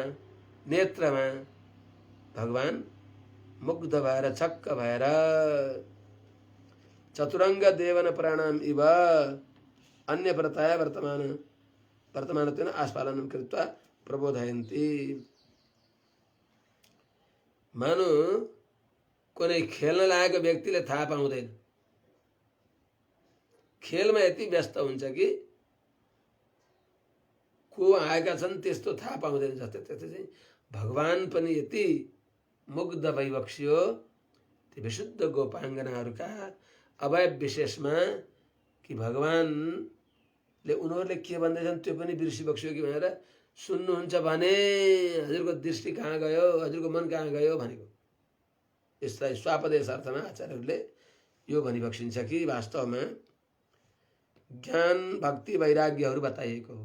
नेत्रमा भगवान मुग्ध भएर छक्क भएर चतुरङ्ग देवन प्राणाम इव अन्य व्रताय वर्तमानत्वेन आस्फालनं कृत्वा प्रबोधयन्ति। मानो कुनै खेल्न लागेको व्यक्तिले थाहा पाउँदैन, खेलमा यति व्यस्त हुन्छ कि को आएका छन् त्यस्तो थाहा पाउँदैन। जस्तै त्यस्तै चाहिँ भगवान पनि यति मुग्ध भइबक्सियो ती विशुद्ध गोपाङ्गनाहरूका अवयव विशेषमा कि भगवानले उनीहरूले के भन्दैछन् त्यो पनि बिर्सिबक्सियो कि भनेर सुन्नुहुन्छ भने हजुरको दृष्टि कहाँ गयो, हजुरको मन कहाँ गयो भनेको। यसलाई स्वापदेश अर्थमा आचार्यहरूले यो भनिबक्सिन्छ कि वास्तवमा ज्ञान भक्ति वैराग्यहरू बताइएको हो।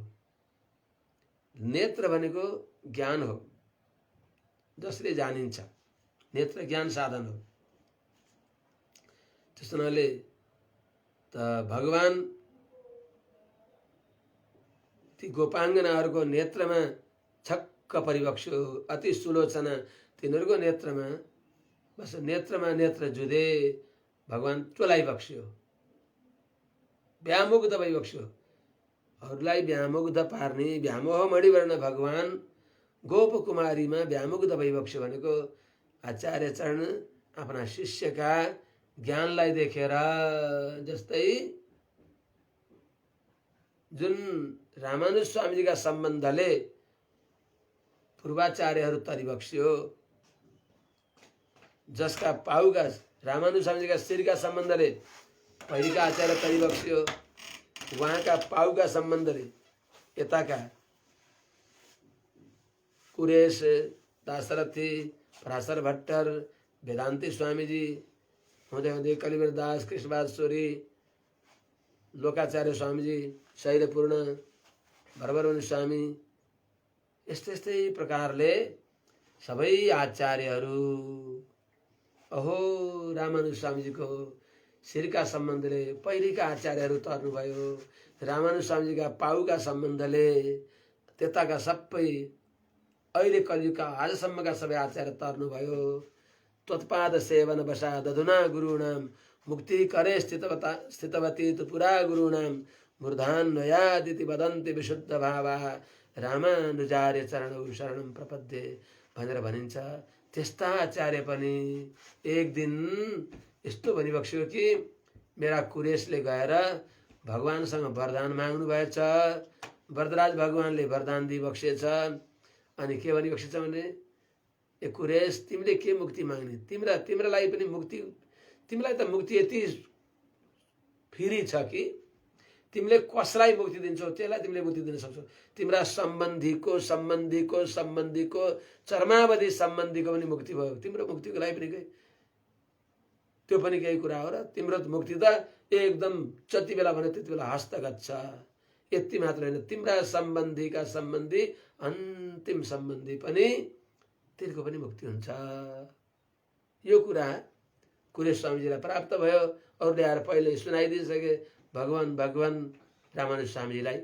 नेत्र भनेको ज्ञान हो, जसले जानिन्छ, नेत्र ज्ञान साधन हो। त्यस हुनाले त भगवान ती गोपाङ्गनाहरूको नेत्रमा छक्क परिबक्स्यो, अति सुलोचना तिनीहरूको नेत्रमा, बस नेत्रमा नेत्र जुधे भगवान चोलाइबक्स्यो, व्यामुग्ध भइबक्स्यो। अरूलाई व्यामुग्ध पार्ने व्यामोह मणिवर्ण भगवान गोप कुमारीमा व्यामुग्ध भइबक्स्यो भनेको आचार्य चरण आफ्ना शिष्यका ज्ञानलाई देखेर। जस्तै जुन रामानुज स्वामीजीका सम्बन्धले पूर्वाचार्यहरू तरिबक्स्यो, जसका पाउका रामानुज स्वामीजीका शिरका सम्बन्धले पहिलेका आचार्य तरिबक्स्यो, उहाँका पाउका सम्बन्धले यताका कुरेश, दाशरथी, पराशर भट्टर, वेदान्ती स्वामीजी हुँदै हुँदै कलिवर दास, कृष्णवासुरी, लोकाचार्य स्वामीजी, शैलपूर्ण, भरभरमणि स्वामी, यस्तै यस्तै प्रकारले सबै आचार्यहरू अहो रामानुज स्वामीजीको शिरका सम्बन्धले पहिलेका आचार्यहरू तर्नुभयो, रामानुज स्वामीजीका पाउका सम्बन्धले त्यताका सबै अहिले कलियुगका आजसम्मका सबै आचार्य तर्नुभयो। त्वत्पाद सेवन वसाद अधुना गुरूणाम मुक्ति करे स्थितवती तु पुरा गुरूणाम मूर्धान नयादिति वदन्ति विशुद्ध भावा रामानुजार्य चरणौ शरणं प्रपद्ये भनेर भनिन्छ। त्यस्ता आचार्य पनि एक दिन यस्तो भनिबक्स्यो कि मेरा कुरेशले गएर भगवानसँग वरदान माग्नु भएछ, वरदराज भगवानले वरदान दिइबक्सेछ। अनि के भनिबक्सेछ भने ए कुरेश तिमीले के मुक्ति माग्ने, तिम्रालाई पनि मुक्ति, तिमीलाई त मुक्ति यति फ्री छ कि तिमीले कसलाई मुक्ति दिन्छौ त्यसलाई तिमीले मुक्ति दिन सक्छौ। तिम्रा सम्बन्धीको सम्बन्धीको सम्बन्धीको चर्मावधि सम्बन्धीको पनि मुक्ति भयो, तिम्रो मुक्तिको लागि पनि गए, त्यो पनि केही कुरा हो। र तिम्रो मुक्ति त एकदम जति बेला भने त्यति बेला हस्तगत छ। यति मात्र होइन, तिम्रा सम्बन्धीका सम्बन्धी अन्तिम सम्बन्धी पनि तिनको पनि मुक्ति हुन्छ। यो कुरा कुरेश स्वामीजीलाई प्राप्त भयो। अरूले आएर पहिले सुनाइदिइसके भगवान रामानुज स्वामीजीलाई।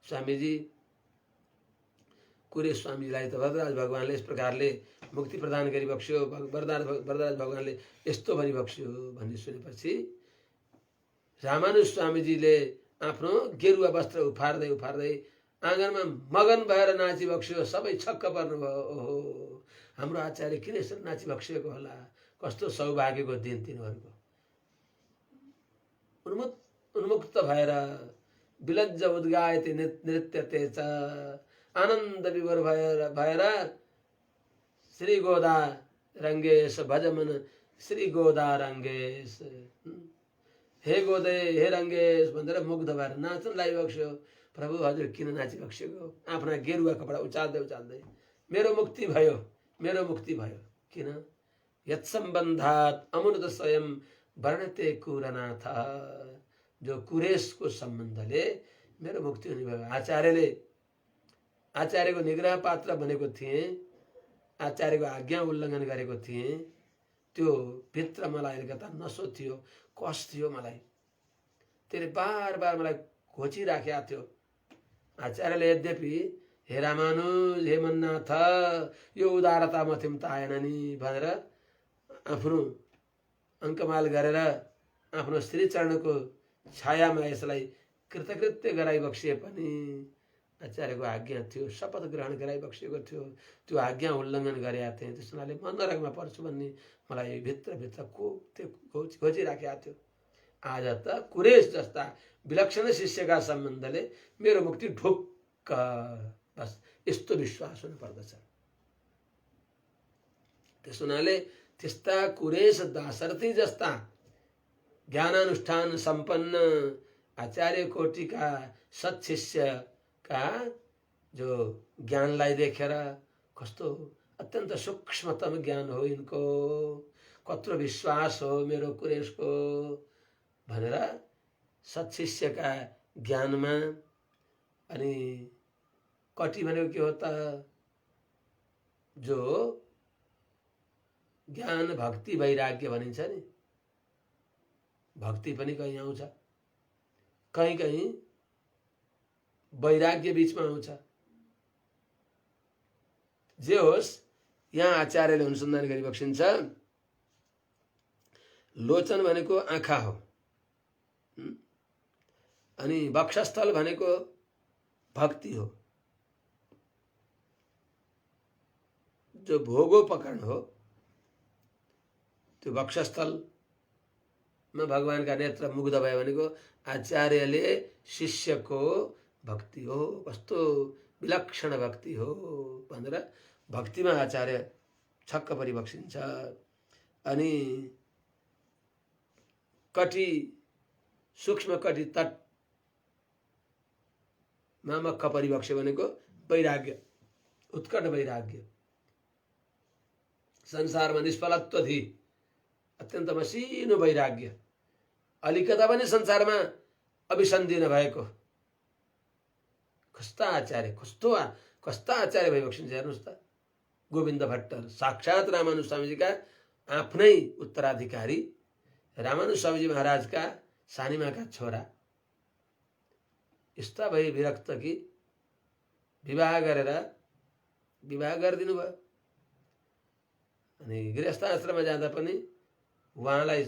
स्वामीजी कुरेश स्वामीजीलाई त वरदराज भगवानले यस प्रकारले मुक्ति प्रदान गरिबक्स्यो, वरदराज भगवानले यस्तो भनिबक्स्यो भन्ने सुनेपछि रामानुज स्वामीजीले आफ्नो गेरुवा वस्त्र उफार्दै उफार्दै आँगनमा मगन भएर नाचिबक्स्यो। सबै छक्क पर्नुभयो, ओहो हाम्रो आचार्य किन यसरी नाचिबक्सिएको होला, कस्तो सौभाग्यको दिन तिनीहरूको। उन्मुक्त भएर विलज्ज उद्गायति नृत्यते च आनन्द विभोर भएर श्री गोदा रङ्गेश भजमन श्री गोदा रङ्गेश, हे गोदे हे रङ्गेश भनेर मुग्ध भएर नाच्न लागिबक्स्यो। प्रभु हजुर किन नाचिबक्सेको, आफ्ना गेरुवा कपडा उचाल्दै उचाल्दै मेरो मुक्ति भयो, मेरो मुक्ति भयो। किन यत् सम्बन्धात अमृत स्वयं वर्णते कुरनाथ, जो कुरेशको सम्बन्धले मेरो मुक्ति हुने भयो। आचार्यको निग्रह पात्र बनेको थिएँ, आचार्यको आज्ञा उल्लङ्घन गरेको थिएँ, त्यो भित्र मलाई अलिकता नसो थियो, कष्ट थियो मलाई। त्यसले बार बार मलाई घोचिराखेको थियो। आचार्यले यद्यपि हे रामानुज हे मन्नाथ यो उदारता मथिम त आएन नि भनेर आफ्नो अङ्कमाल गरेर आफ्नो श्रीचरणको छायामा यसलाई कृतकृत्य गराइबक्सिए पनि आचार्यको आज्ञा थियो, शपथ ग्रहण गराइबक्सिएको थियो, त्यो आज्ञा उल्लङ्घन गरेका थिएँ। त्यस हुनाले म नरकमा पर्छु भन्ने मलाई भित्रभित्र खोजिराखेको थियो। आज त कुरेश जस्ता विलक्षण शिष्यका सम्बन्धले मेरो मुक्ति ढुक्क, बस यस्तो विश्वास हुनु पर्दछ। त्यस हुनाले त्यस्ता कुरेश दाशरथी जस्ता ज्ञानानुष्ठान सम्पन्न आचार्य कोटिका सत्शिष्यका जो ज्ञानलाई देखेर कस्तो अत्यन्त सूक्ष्मतम ज्ञान हो यिनको, कत्रो विश्वास हो मेरो कुरेशको भनेर सत्शिष्यका ज्ञानमा। अनि कटी भनेको के हो त, जो ज्ञान भक्ति वैराग्य भनिन्छ नि, भक्ति पनि कहीँ आउँछ, कहीँ कहीँ वैराग्य बीचमा आउँछ। जे होस्, यहाँ आचार्यले अनुसन्धान गरिबक्सिन्छ लोचन भनेको आँखा हो, अनि वक्षस्थल भनेको भक्ति हो। जो भोगोपकरण हो त्यो वक्षस्थलमा भगवानका नेत्र मुग्ध भयो भनेको आचार्यले शिष्यको भक्ति हो, कस्तो विलक्षण भक्ति हो भनेर भक्तिमा आचार्य छक्क परिबक्सिन्छ। अनि कटी सूक्ष्म कटी तट मामक्ख परिबक्ष्य भनेको वैराग्य, उत्कट वैराग्य, संसारमा निष्फलत्व थी अत्यन्त मसिनो वैराग्य, अलिकता पनि संसारमा अभिसन्धि नभएको कस्ता आचार्य, कस्ता आचार्य भइबक्सिन्छ। हेर्नुहोस् त, गोविन्द भट्टर साक्षात् रामानुज स्वामीजीका आफ्नै उत्तराधिकारी, रामानुज स्वामीजी महाराजका सानीमाका छोरा, यस्ता भई विरक्त कि विवाह गरिदिनु भयो। अनि गृहस्थ आश्रममा जाँदा पनि उहाँलाई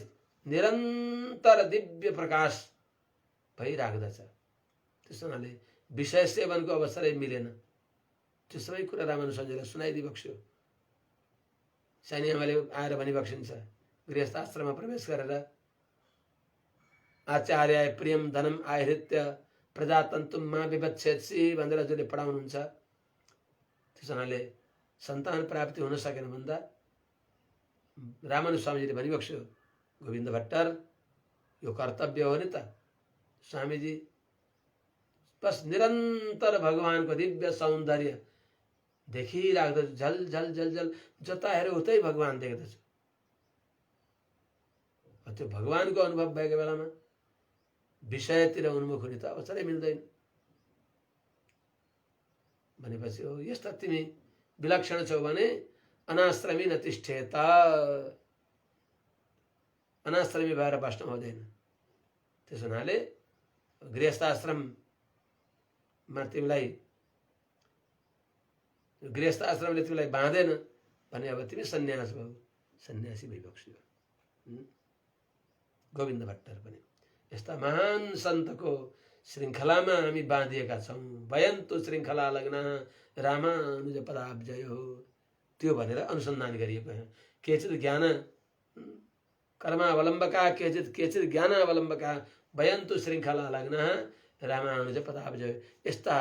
निरन्तर दिव्य प्रकाश भइराख्दछ। त्यस हुनाले विषय सेवनको अवसरै मिलेन। त्यो सबै कुरा रामानुज स्वामीजीलाई सुनाइदिबक्स्यो। सानी आमाले आएर भनिबक्सिन्छ, गृहस्थ आश्रममा प्रवेश गरेर आचार्याय प्रियम धनम आहृत्य प्रजातन्तुम मा विवच्छेत्सि भनेर जसले पढाउनुहुन्छ, त्यस हुनाले सन्तान प्राप्ति हुन सकेन भन्दा रामानुज स्वामीजीले भनिबक्स्यो, गोविन्द भट्टर यो कर्तव्य हो नि त। स्वामीजी बस निरन्तर भगवानको दिव्य सौन्दर्य देखिराख्दछु, झल झल झल झल जता हेऱ्यो उतै भगवान देख्दछु। त्यो भगवानको अनुभव भएको बेलामा विषयतिर उन्मुख हुने त अवसरै मिल्दैन। भनेपछि हो यस्ता तिमी विलक्षण छौ भने अनाश्रमी न तिष्ठेत, अनाश्रमी भएर बस्नु हुँदैन। त्यस हुनाले गृहस्थाश्रममा तिमीलाई, गृहस्थाश्रमले तिमीलाई बाँधेन भने अब तिमी सन्यास भयौ, सन्यासी भइबक्स्यो। गोविन्द भट्टर पनि यस्ता महान सन्तको श्रृङ्खलामा हामी बाँधिएका छौँ। भयन्तु श्रृङ्खला लग्न रामानुज पदाब्जयो, त्यो भनेर अनुसन्धान गरिएको यहाँ। केचित् ज्ञान कर्मावलम्बका केचित् ज्ञानावलम्बका भयन्तु श्रृङ्खला लग्न रामानुज पदाब्जयो। यस्ता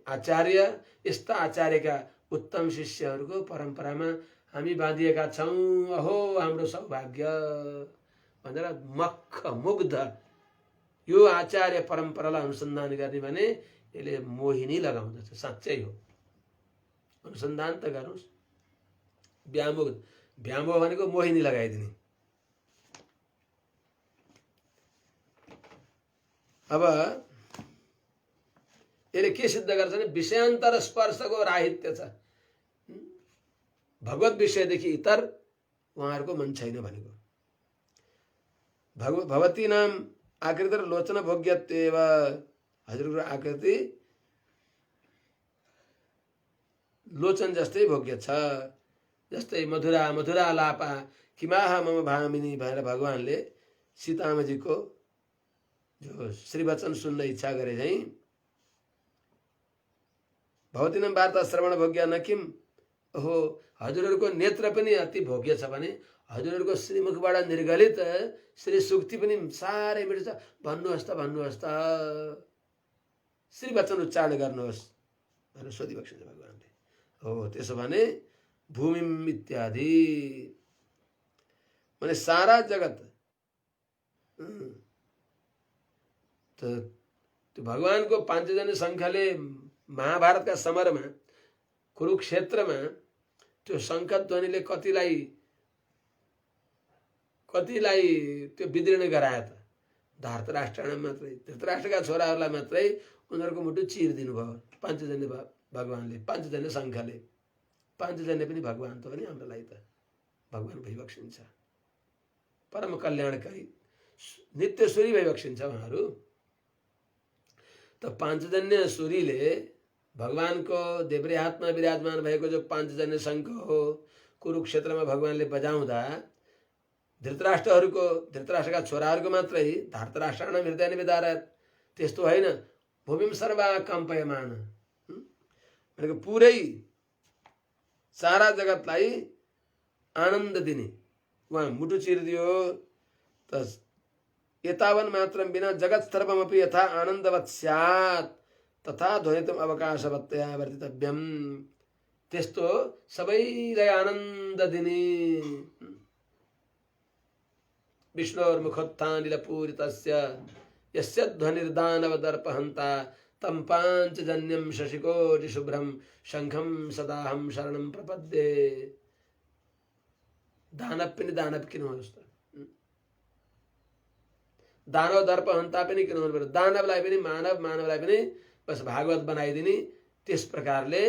आचार्य, यस्ता आचार्यका उत्तम शिष्यहरूको परम्परामा हामी बाँधिएका छौँ। अहो हाम्रो सौभाग्य भनेर मक्ख मुग्ध यो आचार्य परम्परालाई अनुसन्धान गर्ने भने यसले मोहिनी लगाउँदछ। साँच्चै हो, अनुसन्धान त गर्नुहोस्। व्यामोह भनेको मोहिनी लगाइदिने। अब यसले के सिद्ध गर्छ भने विषयान्तर स्पर्शको राहित्य छ। भगवत विषयदेखि इतर उहाँहरूको मन छैन भनेको। भगवती नाम आकृति र लोचन भोग्यत्वेव, हजुरको आकृति लोचन जस्तै भोग्य छ। जस्तै मधुरा मधुरा लापा किमाह मम भामिनी भनेर भगवानले सीतामाजीको जो श्रीवचन सुन्न इच्छा गरे चाहिँ भवतीनम वार्ता श्रवण भोग्य न किम, ओहो हजुरहरूको नेत्र पनि अति भोग्य छ भने हजुरहरूको श्रीमुखबाट निर्गलित श्री सुक्ति पनि साह्रै मिठो छ, भन्नुहोस् त श्रीवचन उच्चारण गर्नुहोस् भनेर सोधिबक्सिन्छ भगवानले। हो त्यसो भने भूमिम इत्यादि माने सारा जगत त्यो भगवानको पाञ्चजन्य शङ्खले महाभारतका समरमा कुरुक्षेत्रमा त्यो शङ्ख ध्वनिले कतिलाई त्यो विदीर्ण गरायो त। धृतराष्ट्र मात्रै, धृतराष्ट्रका छोराहरूलाई मात्रै उनीहरूको मुटु चिरिदिनु भयो पाञ्चजन्य भगवानले, पाञ्चजन्य शङ्खले। पाञ्चजन्य पनि भगवान त हो नि हाम्रो लागि त, भगवान भइबक्सिन्छ, परम कल्याणकारी नित्य सूरी भइबक्सिन्छ उहाँहरू। त पाञ्चजन्य सूरीले भगवानको देब्रे हातमा विराजमान भएको जो पाञ्चजन्य शङ्ख हो कुरुक्षेत्रमा भगवानले बजाउँदा धृतराष्ट्रका छोराहरूको मात्रै धृतराष्ट्राणां हृदयानि विदारयत्, त्यस्तो होइन भूमिम सर्वा कम्पयमान भनेको पुरै सारा जगतलाई आनन्द दिने उहाँ मुटु चिरिदियो। त एतावन मात्रम बिना जगत सर्वमपि यथा आनन्दवत् स्यात् तथा ध्वनितम अवकाशवत्तया वर्तितव्यम, त्यस्तो सबैलाई आनन्द दिने विष्णोर्मुखोत्थानिलपूरितस्य यस्य ध्वनिर्दानव दर्पहन्ता तं पाञ्चजन्यं शशिकोटि शुभ्रं शङ्खं सदाहं शरणं प्रपद्ये। दानव पनि दानव किन होस् त, दानव दर्पहन्ता पनि किन हुनु पर्यो, दानवलाई पनि मानव, मानवलाई पनि बस भागवत बनाइदिने। त्यस प्रकारले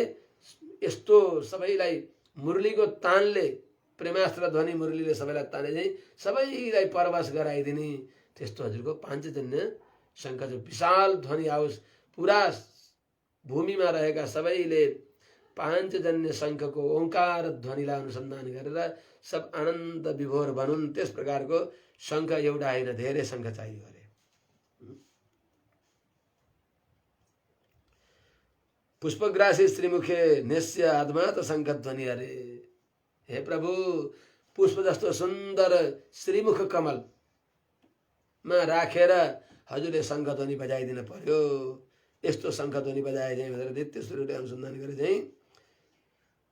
यस्तो सबैलाई मुरलीको तानले, प्रेमास्त्र ध्वनि मुरलीले सबैलाई ताने चाहिँ सबैलाई परवश गराइदिने त्यस्तो हजुरको पाञ्चजन्य शङ्ख जो विशाल ध्वनि आओस्, पुरा भूमिमा रहेका सबैले पाञ्चजन्य शङ्खको ओंकार ध्वनिलाई अनुसन्धान गरेर सब आनन्द विभोर बनुन्। त्यस प्रकारको शङ्ख एउटा होइन धेरै शङ्ख चाहियो अरे। पुष्पग्रासी श्रीमुखे नेस्य आत्मा त शङ्ख ध्वनि अरे। हे प्रभु, पुष्प जस्तो सुन्दर श्रीमुख कमलमा राखेर हजुरले शङ्ख ध्वनि बजाइदिन पर्यो। यस्तो शङ्ख ध्वनि बजाए चाहिँ भनेर नित्य सूर्यले अनुसन्धान गरे चाहिँ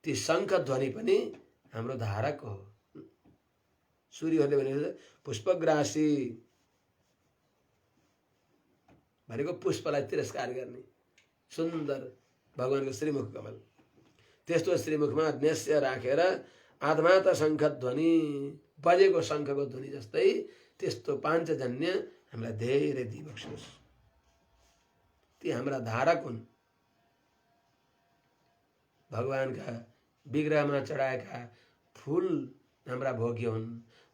ती शङ्ख ध्वनि पनि हाम्रो धारक हो। सूर्यहरूले भनेको पुष्पग्रासी भनेको पुष्पलाई तिरस्कार गर्ने सुन्दर भगवानको श्रीमुख कमल, त्यस्तो श्रीमुखमा नेस्य राखेर आत्मा त शङ्ख ध्वनि बजेको शङ्खको ध्वनि जस्तै त्यस्तो पाञ्चजन्य हामीलाई धेरै दिइबक्सोस्। ती हाम्रा धारक हुन्, भगवानका विग्रहमा चढाएका फूल हाम्रा भोग्य हुन्,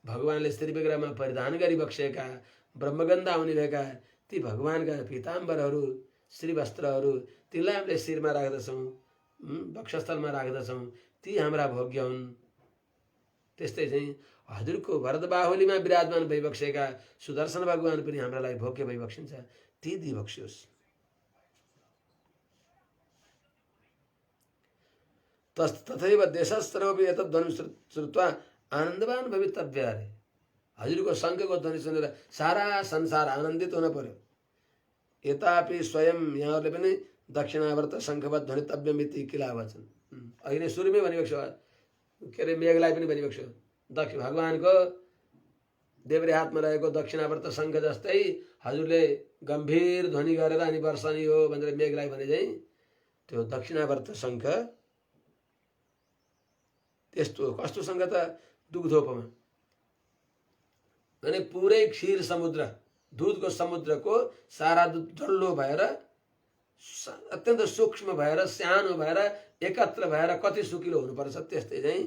भगवानले श्री विग्रहमा परिधान गरिबक्सेका ब्रह्मगन्धा हुनेभएका ती भगवानका पीताम्बरहरू, श्रीवस्त्रहरू, तिनलाई हामीले शिरमा राख्दछौँ, वक्षस्थलमा राख्दछौँ, ती हाम्रा भोग्य हुन्। त्यस्तै चाहिँ हजुरको भरत बाहुलीमा विराजमान भइबक्सेका सुदर्शन भगवान पनि हाम्रा लागि भोग्य भइबक्सिन्छ, ती दिइबक्सियोस्। तथैव देशस्रोपि एतद्ध्वनिं श्रुत्वा आनन्दवान भवितव्य अरे। हजुरको शङ्खको ध्वनि सुनेर सारा संसार आनन्दित हुन पर्यो। यतापि स्वयं यहाँहरूले पनि दक्षिणावर्त शङ्खवत् ध्वनितव्यम इति किला वचन। अघि नै सुरुमै भनिएको छ, के अरे मेघलाई पनि भनिएको छ, दक्षिण भगवानको देब्रे हातमा रहेको दक्षिणावर्त शङ्ख जस्तै हजुरले गम्भीर ध्वनि गरेर अनि वर्षनी हो भनेर मेघलाई भने चाहिँ त्यो दक्षिणावर्त शङ्ख त्यस्तो कस्तो शङ्ख त दुग्धोपमा, अनि पुरै क्षीर समुद्र दुधको समुद्रको सारा दुध डल्लो भएर अत्यन्त सूक्ष्म भएर सानो भएर एकत्र भएर कति सुकिलो हुनुपर्छ त्यस्तै चाहिँ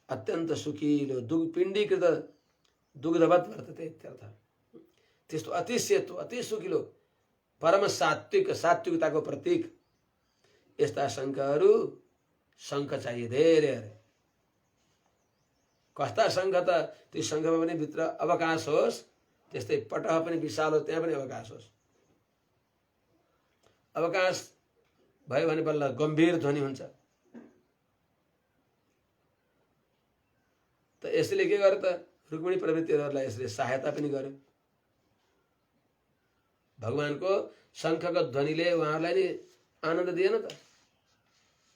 अत्यन्त सुकिलो पिण्डीकृत दुग्धवत वर्तते इत्यर्थ। त्यस्तो अति सेतो अति सुकिलो परम सात्विकताको प्रतीक यस्ता शङ्खहरू शङ्ख चाहिए धेरै। कस्ता शङ्ख त त्यो शङ्खमा पनि भित्र अवकाश होस्, त्यस्तै पटह पनि विशाल होस्, त्यहाँ पनि अवकाश होस्। अवकाश भयो भने बल्ल गम्भीर ध्वनि हुन्छ। त यसले के गर्यो त रुक्मिणी प्रवृत्तिहरूलाई यसले सहायता पनि गर्यो। भगवानको शङ्खको ध्वनिले उहाँहरूलाई नि आनन्द दिएन त।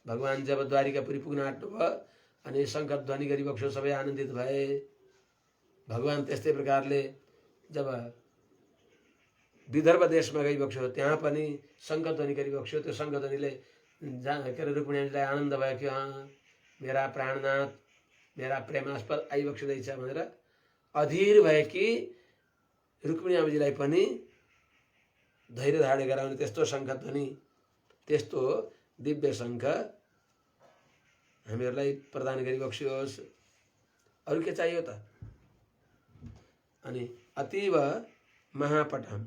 भगवान जब द्वारिकापुरी पुग्न आँट्नुभयो अनि शङ्ख ध्वनि गरिबक्सो सबै आनन्दित भए। भगवान त्यस्तै प्रकारले जब विदर्भ देशमा गइबक्सो त्यहाँ पनि शङ्ख ध्वनि गरिबक्सो। त्यो शङ्ख ध्वनिले के अरे रुक्मिणीलाई आनन्द भयो कि मेरा प्राणनाथ मेरा प्रेमास्पद आइबक्सिँदैछ भनेर अधीर भए कि रुक्मिणी आमाजीलाई पनि धैर्य धाडे गराउने त्यस्तो शङ्ख ध्वनि, त्यस्तो दिव्य शङ्ख हामीहरूलाई प्रदान गरिबक्सियोस्। अरू के चाहियो त? अनि अतीव महापटम,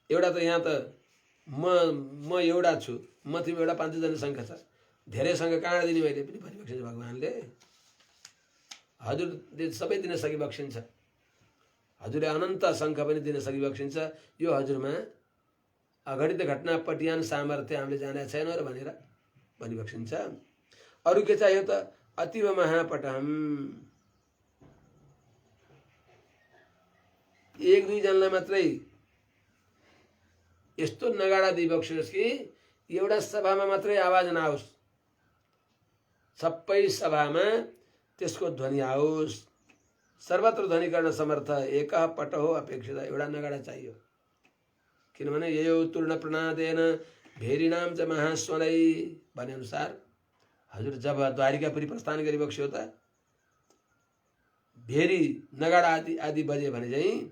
एउटा त यहाँ त म एउटा छु, म तिमी एउटा 5 शङ्ख छ, धेरै शङ्ख कहाँ दिने मैले पनि भनिबक्सिन्छ भगवानले। हजुरले सबै दिन सकिबक्सिन्छ, हजुरले अनन्त शङ्ख पनि दिन सकिबक्सिन्छ। यो हजुरमा अघटित घटना पटियान सामर्थ्य हामीले जानेका छैनौँ र भनेर भनिबक्सिन्छ। अरू के चाहियो त? अतीव महापटम, 1-2 जनालाई मात्रै यस्तो नगाडा दिइबक्सियोस् कि एउटा सभामा मात्रै आवाज नआओस्, सबै सभामा त्यसको ध्वनि आओस्। सर्वत्र ध्वनि गर्न समर्थ एक पट हो अपेक्षित, एउटा नगाडा चाहियो। किनभने यो तूर्ण प्रणादेन भेरीनाम च महास्वनै भने अनुसार हजुर जब द्वारिकापुरी प्रस्थान गरिबक्स्यो त भेरी नगाडा आदि बजे भने चाहिँ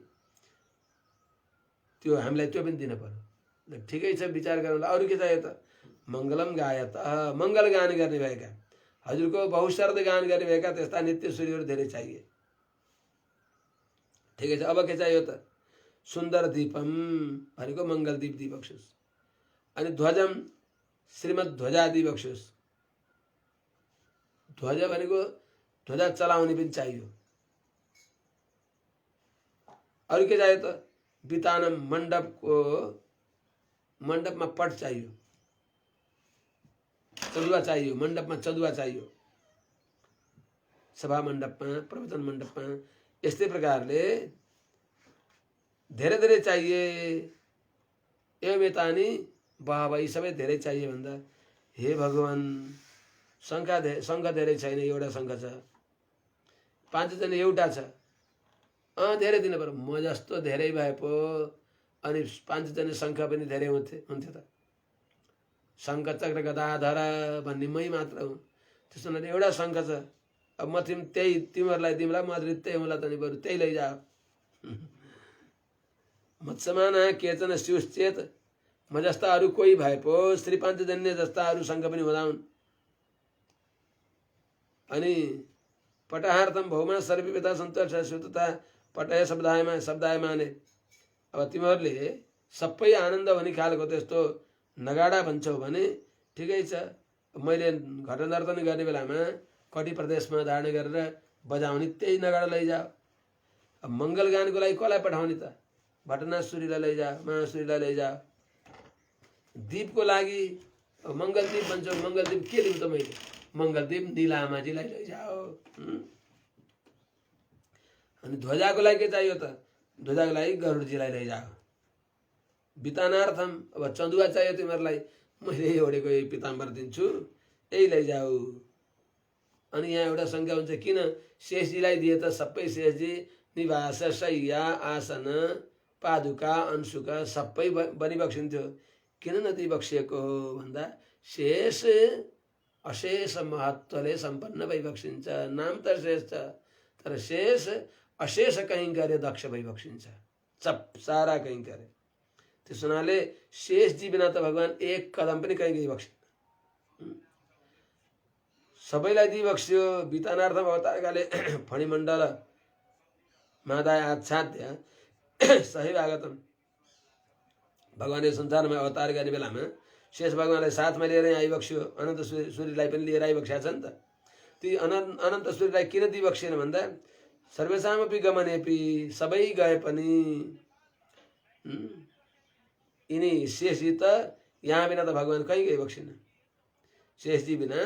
त्यो हामीलाई त्यो पनि दिन पर्यो। ठिकै छ, विचार गर्नुलाई। अरू के चाहियो त? मङ्गलम गायत, मङ्गल गान गर्ने भएका, हजुरको बहुशब्द गान गर्ने भएका त्यस्ता नित्य सूर्यहरू धेरै चाहिए। ठिकै छ। अब के चाहियो त? सुन्दर दीपम भनेको मङ्गल दीप दिइबक्सोस्। अनि ध्वजम श्रीमद् ध्वजा दिइबक्सोस्। ध्वज भनेको ध्वजा चलाउने पनि चाहियो। अरू के चाहियो त? वितानम, मण्डपमा पट चाहियो, चदुवा चाहियो, मण्डपमा चदुवा चाहियो, सभा मण्डपमा, प्रवचन मण्डपमा। यस्तै प्रकारले धेरै धेरै चाहिए। एवमेतानि बहवै, सबै धेरै चाहिए भन्दा हे भगवान शङ्ख धेरै छैन, एउटा शङ्ख छ, 5 जना एउटा छ, धेरै दिनु पर्यो। म जस्तो धेरै भए पो अनि 5 जना शङ्ख पनि धेरै हुन्थ्यो त। शङ्ख चक्र गदाधर भन्ने मै मात्र हुँ, त्यसो भने एउटा शङ्ख छ। अब म तिमीहरूलाई दिउँला, म त्यही हुँला त नि, बरु त्यही लैजाऊ। मत्समान केचन स्युश्चेत, म जस्ता अरू कोही भए पो श्री पाञ्चजन्य जस्ता अरू शङ्ख पनि हुँदा हुन्। अनि पटाहार्थम भौमा सर्वविधा सन्तोष सुतता पटय शब्दायमाने। अब तिमीहरूले सबै आनन्द हुने खालको त्यस्तो नगाडा भन्छौ भने ठिकै छ। मैले घटना नर्तन गर्ने बेलामा कटी प्रदेशमा धारण गरेर बजाउने त्यही नगाडा लैजाऊ। अब मङ्गल गानको लागि कसलाई पठाउने त? भटनासुरीलाई लैजाऊ, महासुरीलाई लैजाऊ। दीपको लागि मङ्गलदीप भन्छौ, मङ्गलदीप के लिउँ त मैले? मङ्गलदीप निलामाजीलाई लैजाऊ। अनि ध्वजाको लागि के चाहियो त? ध्वजाको लागि गरुडजीलाई लैजाऊ। वितानार्थम, अब चन्दुवा चाहियो तिमीहरूलाई, मैले ओढेको यही पिताम्बर दिन्छु, यही लैजाऊ। अनि यहाँ एउटा शङ्का हुन्छ, किन शेषजीलाई दिए त? सबै शेषजी निवास, शय्या, आसन, पादुका, अंशुक सबै बनिबक्सिन्थ्यो, किन नदिबक्सिएको हो भन्दा शेष अशेष महत्त्वले सम्पन्न भइबक्सिन्छ। नाम त शेष छ, तर शेष अशेष कहीँ गरे दक्ष भइबक्सिन्छ, सारा कहीँ गरे। त्यस हुनाले शेषजी बिना त भगवान एक कदम पनि कहीँ गइबक्सिन्। सबैलाई दिइबक्स्यो। वितानार्थम अवतारकाले फणिमण्डल मादाय आच्छाद्य सही भागवतम भगवानले संसारमा अवतार गर्ने बेलामा शेष भगवानलाई साथमा लिएर आइबक्स्यो। अनन्त सूर्यलाई पनि लिएर आइबक्स्या छ नि त। ती अनन्त सूर्यलाई किन दिइबक्सेन भन्दा सर्वेसामपि गमनेपि सबै गए पनि यिनी शेषजी त यहाँ बिना त भगवान कहीँ गइबक्सिन। शेषजी बिना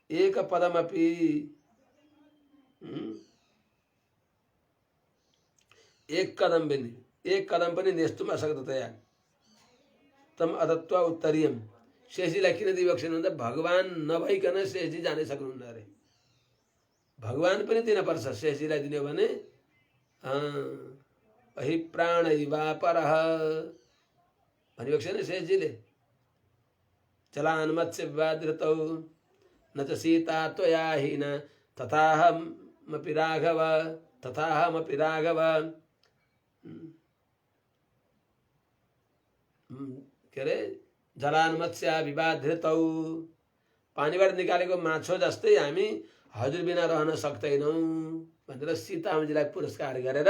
एक पदमपि एक कदम पनि नेस्तुम असक्ततया तम अदत्व उत्तरीयम। शेषजीलाई किन दिइबक्सेन भन्दा भगवान नभइकन शेषजी जानै सक्नुहुन्न अरे। भगवान पनि दिन पर्छ। शेषजीलाई दिने भने अहि प्राणैवापरः भनिबक्सेन शेषजीले। जलान् मत्स्य विवादृतौ न च सीता त्वया हीन तथाहमपि राघव के अरे जलान मत्स्य विवादृतौ पानीबाट निकालेको माछो जस्तै हामी हजुर बिना रहन सक्दैनौँ भनेर सीताजीलाई पुरस्कार गरेर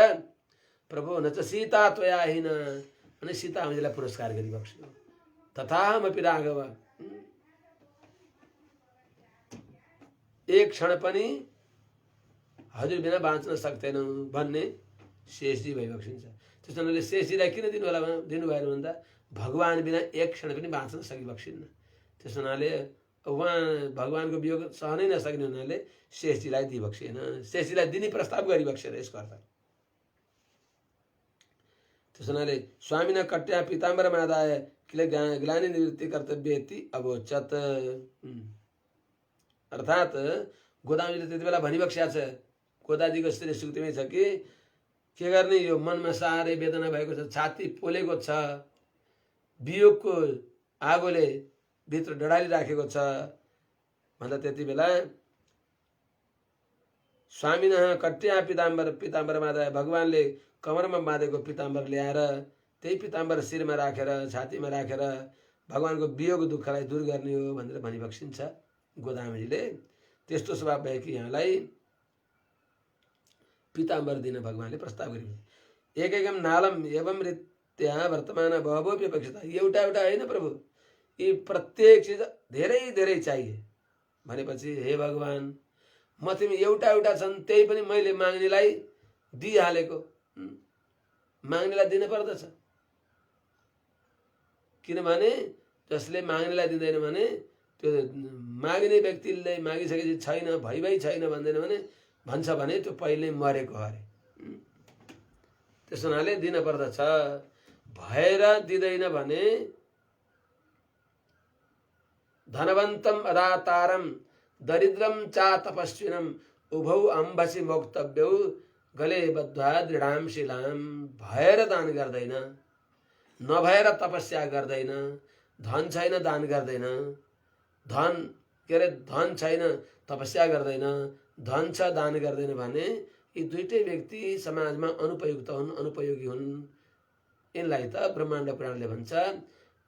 प्रभु न च सीता त्वया हीन अनि सीताजीलाई पुरस्कार गरिबक्स्यो। तथाहमपि राघव एक क्षण पनि हजुर बिना बाँच्न सक्दैनौँ भन्ने शेषजी भइबक्सिन्छ। त्यस कारणले शेषजीलाई किन दिनुभएन भन्दा भगवान बिना एक क्षण पनि बाँच्न सकिबक्सिन्न। त्यस हुनाले उहाँ भगवानको वियोग सहनै नसक्ने हुनाले शेषजीलाई दिइबक्सिएन। शेषजीलाई दिने प्रस्ताव गरिबक्सेन यसको अर्थ। त्यस हुनाले स्वामिना कट्या पीताम्बर मादाय किल ग्लानि निवृत्ति कर्तव्येति अवोचत। अर्थात् गोदावरीले त्यति बेला भनिबक्स्या छ। गोदाजीको स्त्री सुक्तिमै छ कि के गर्ने, यो मनमा साह्रै वेदना भएको छ, छाती पोलेको छ, वियोगको आगोले भित्र डढाली राखेको छ भन्दा त्यति बेला स्वामिनः कट्या पीताम्बर मादाय भगवानले कमरमा बाँधेको पीताम्बर ल्याएर त्यही पीताम्बर शिरमा राखेर छातीमा राखेर भगवानको वियोग दुःखलाई दूर गर्ने हो भनेर भनिबक्सिन्छ गोदावरीले। त्यस्तो स्वभाव भएकी यहाँलाई पीताम्बर दिन भगवानले प्रस्ताव गरे। एकैकम नालम एवं रीत्या वर्तमान बहवोपि अपेक्षिता। एउटा होइन प्रभु, यी प्रत्येक चिज धेरै धेरै चाहिए भनेपछि हे भगवान म तिमी एउटा छन् त्यही पनि मैले माग्नेलाई दिइहालेको। माग्नेलाई दिन पर्दछ, किनभने जसले माग्नेलाई दिँदैन भने त्यो माग्ने व्यक्तिले मागिसकेपछि छैन भइ छैन भन्दैन भने भन्छ भने त्यो पहिल्यै मरेको अरे। त्यस हुनाले दिन पर्दछ। भएर दिँदैन भने धनवन्तम अदातारम दरिद्रम चा तपस्विनम उभौ अम्बसी मोक्तव्यौ गले बद्ध्वा दृढाम शिलाम। भएर दान गर्दैन, नभएर तपस्या गर्दैन, धन छैन दान गर्दैन, धन छैन तपस्या गर्दैन, धन छ दान गर्दैन भने यी दुईटै व्यक्ति समाजमा अनुपयुक्त हुन्, अनुपयोगी हुन्। यिनलाई त ब्रह्माण्ड पुराणले भन्छ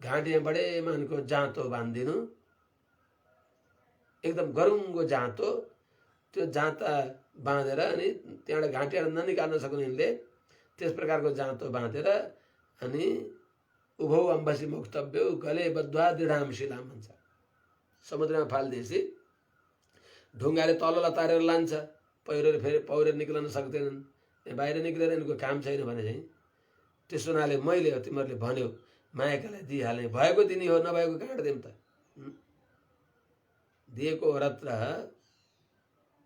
घाँटीमा बडे मानको जाँतो बाँधिदिनु, एकदम गरुङ्गो जाँतो, त्यो जाँता बाँधेर अनि त्यहाँबाट घाँटीबाट ननिकाल्न सक्नेले त्यस प्रकारको जाँतो बाँधेर अनि उभौ अम्बसी मोक्तव्यौ गले बद्ध्वा दृढाम शिलाम भन्छ। समुद्रमा फाल्दिएपछि ढुङ्गाले तल लतारेर लान्छ, पहिरो फेरि पौरेर निक्लन सक्दैनन्, बाहिर निक्लेर यिनको काम छैन भने चाहिँ त्यस हुनाले मैले तिमीहरूले भन्यो मायाकालाई दिइहाल्ने, भएको दिने हो नभएको काँड दिउँ त। दिएको वरत्र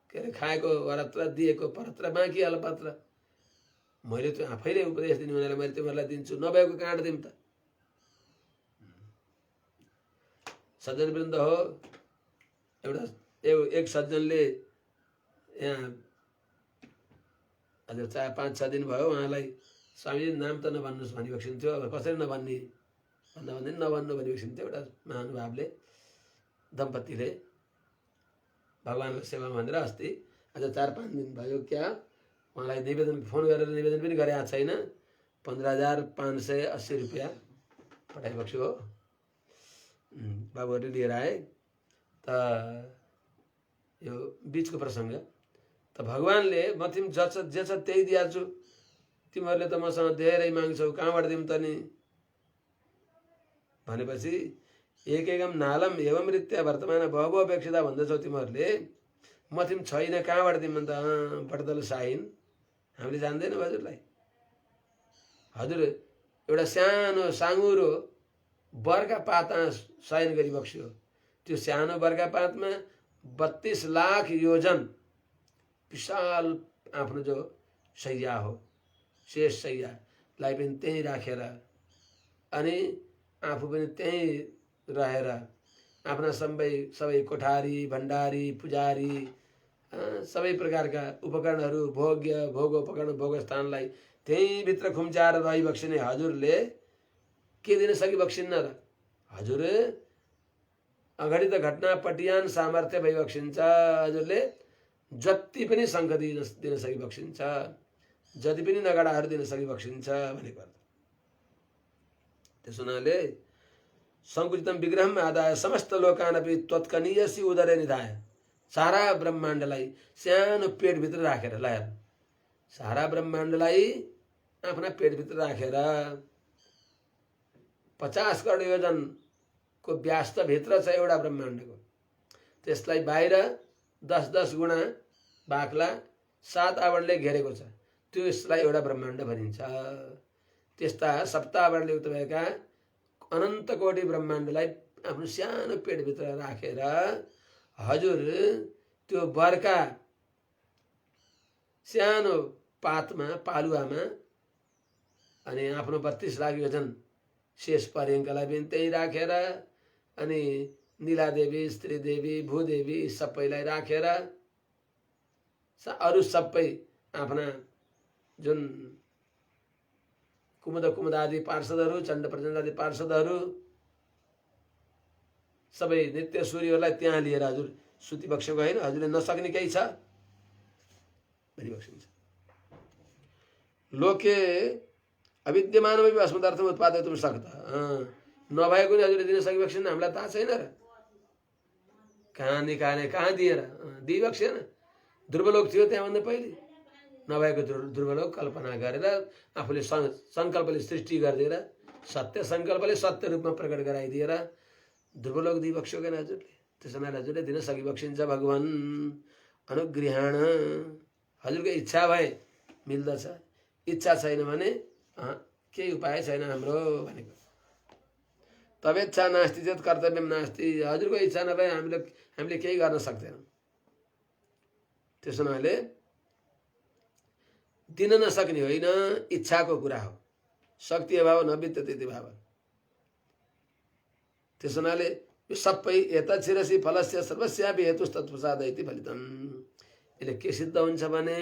के अरे खाएको वरत्र दिएको परत्र बाँकी अलपत्र। मैले त्यो आफैले उपदेश दिने हुनाले मैले तिमीहरूलाई दिन्छु, नभएको काँड दिउँ त। सज्जनवृन्द हो, एउटा एक सज्जनले यहाँ अझ 4-5-6 दिन भयो उहाँलाई स्वामीजी नाम त नभन्नुहोस् भनिबक्सिनु थियो। अब कसरी नभन्ने भन्दा भन्दै नभन्नु भनिबक्सिनु थियो। एउटा महानुभावले दम्पतिले भगवानको सेवा भनेर अस्ति अझ 4-5 दिन भयो क्या उहाँलाई निवेदन फोन गरेर निवेदन पनि गरेको छैन। 15,580 रुपियाँ पठाइबक्स्यो हो। बाबुहरूले लिएर आए त यो बिचको प्रसङ्ग त भगवानले म तिमी जे छ त्यही दिएको छु, तिमीहरूले त मसँग धेरै माग्छौ, कहाँबाट दिउँ त नि भनेपछि एकैकम नालम एवं रीत्या वर्तमान बहबो अपेक्षिता भन्दछौ तिमीहरूले, म तिमी छैन कहाँबाट दिउँ त बटदल साइन हामीले जान्दैनौँ हजुरलाई। हजुर एउटा सानो साँगुरो बर्का पातमा शयन गरी बक्स्यो, त्यो सानो बर्का पातमा 32 लाख योजन विशाल आफ्नो जो शैया हो, शेष शैयालाई पनि त्यहीँ राखेर अनि आफू पनि त्यहीँ रहेर आफ्ना सबै कोठारी भण्डारी पुजारी सबै प्रकारका उपकरणहरू भोग्य भोग उपकरण भोग स्थानलाई त्यही भित्र खुम्चाएर रहिबक्सिने हजुरले के दिन सकि बक्सिन्न र? हजुर अघडित घटना पटियान सामर्थ्य भइबक्सिन्छ, हजुरले जति पनि शङ्ख दिन सकि बक्सिन्छ, जति पनि नगडाहरू दिन सकि बक्सिन्छ भनेको अर्थ। त्यसो हुनाले सङ्कुचितम विग्रहम आदाय समस्त लोकानपि त्वत्कनीयसी उदरे निधाय, सारा ब्रह्माण्डलाई सानो पेटभित्र राखेर, ल सारा ब्रह्माण्डलाई आफ्ना पेटभित्र राखेर 50 करोड योजनको व्यास्तभित्र छ एउटा ब्रह्माण्डको, त्यसलाई बाहिर 10-10 गुणा बाक्ला 7 आवरणले घेरेको छ, त्यसलाई एउटा ब्रह्माण्ड भनिन्छ। त्यस्ता सप्तावरणले युक्त भएका अनन्त कोटि ब्रह्माण्डलाई आफ्नो सानो पेटभित्र राखेर हजुर त्यो बर्का सानो पातमा पालुवामा अनि आफ्नो 32 लाख योजन शेष पर्यङ्कलाई पनि त्यही राखेर अनि नीलादेवी स्त्रीदेवी भूदेवी सबैलाई राखेर अरू सबै आफ्ना जुन कुमुदादि पार्षदहरू चण्ड प्रचण्ड आदि पार्षदहरू सबै नित्य सूर्यहरूलाई त्यहाँ लिएर हजुर सुति बक्सेको होइन, हजुरले नसक्ने केही छ भनी बक्सिन्छ। लोके अविद्यमानमपि अस्मदार्थम उत्पादयितुं शक्तः, नभएको नि हजुरले दिन सकिबक्सिन्न, हामीलाई थाहा छैन र कहाँ निकाले कहाँ दिएर दिइबक्सेन। ध्रुवलोक थियो त्यहाँभन्दा पहिले, नभएको ध्रुवलोक कल्पना गरेर आफूले सङ्कल्पले सृष्टि गरिदिएर सत्य सङ्कल्पले सत्य रूपमा प्रकट गराइदिएर ध्रुवलोक दिइबक्स्यो किन हजुरले? त्यसो हुनाले हजुरले दिन सकिबक्सिन्छ भगवान् अनुगृहाण। हजुरको इच्छा भए मिल्दछ, इच्छा छैन भने केही उपाय छैन हाम्रो भनेको। तवेच्छा नास्ति चेत कर्तव्यम नास्ति, हजुरको इच्छा नभए हामीले केही गर्न सक्दैनौँ। त्यसो हुनाले दिन नसक्ने होइन, इच्छाको कुरा हो। शक्ति अभाव न विद्यते भाव। त्यसो हुनाले यो सबै एतच्छिरसी फलस्य सर्वस्यापि हेतुस्तत्प्रसादयति फलितम्। यसले के सिद्ध हुन्छ भने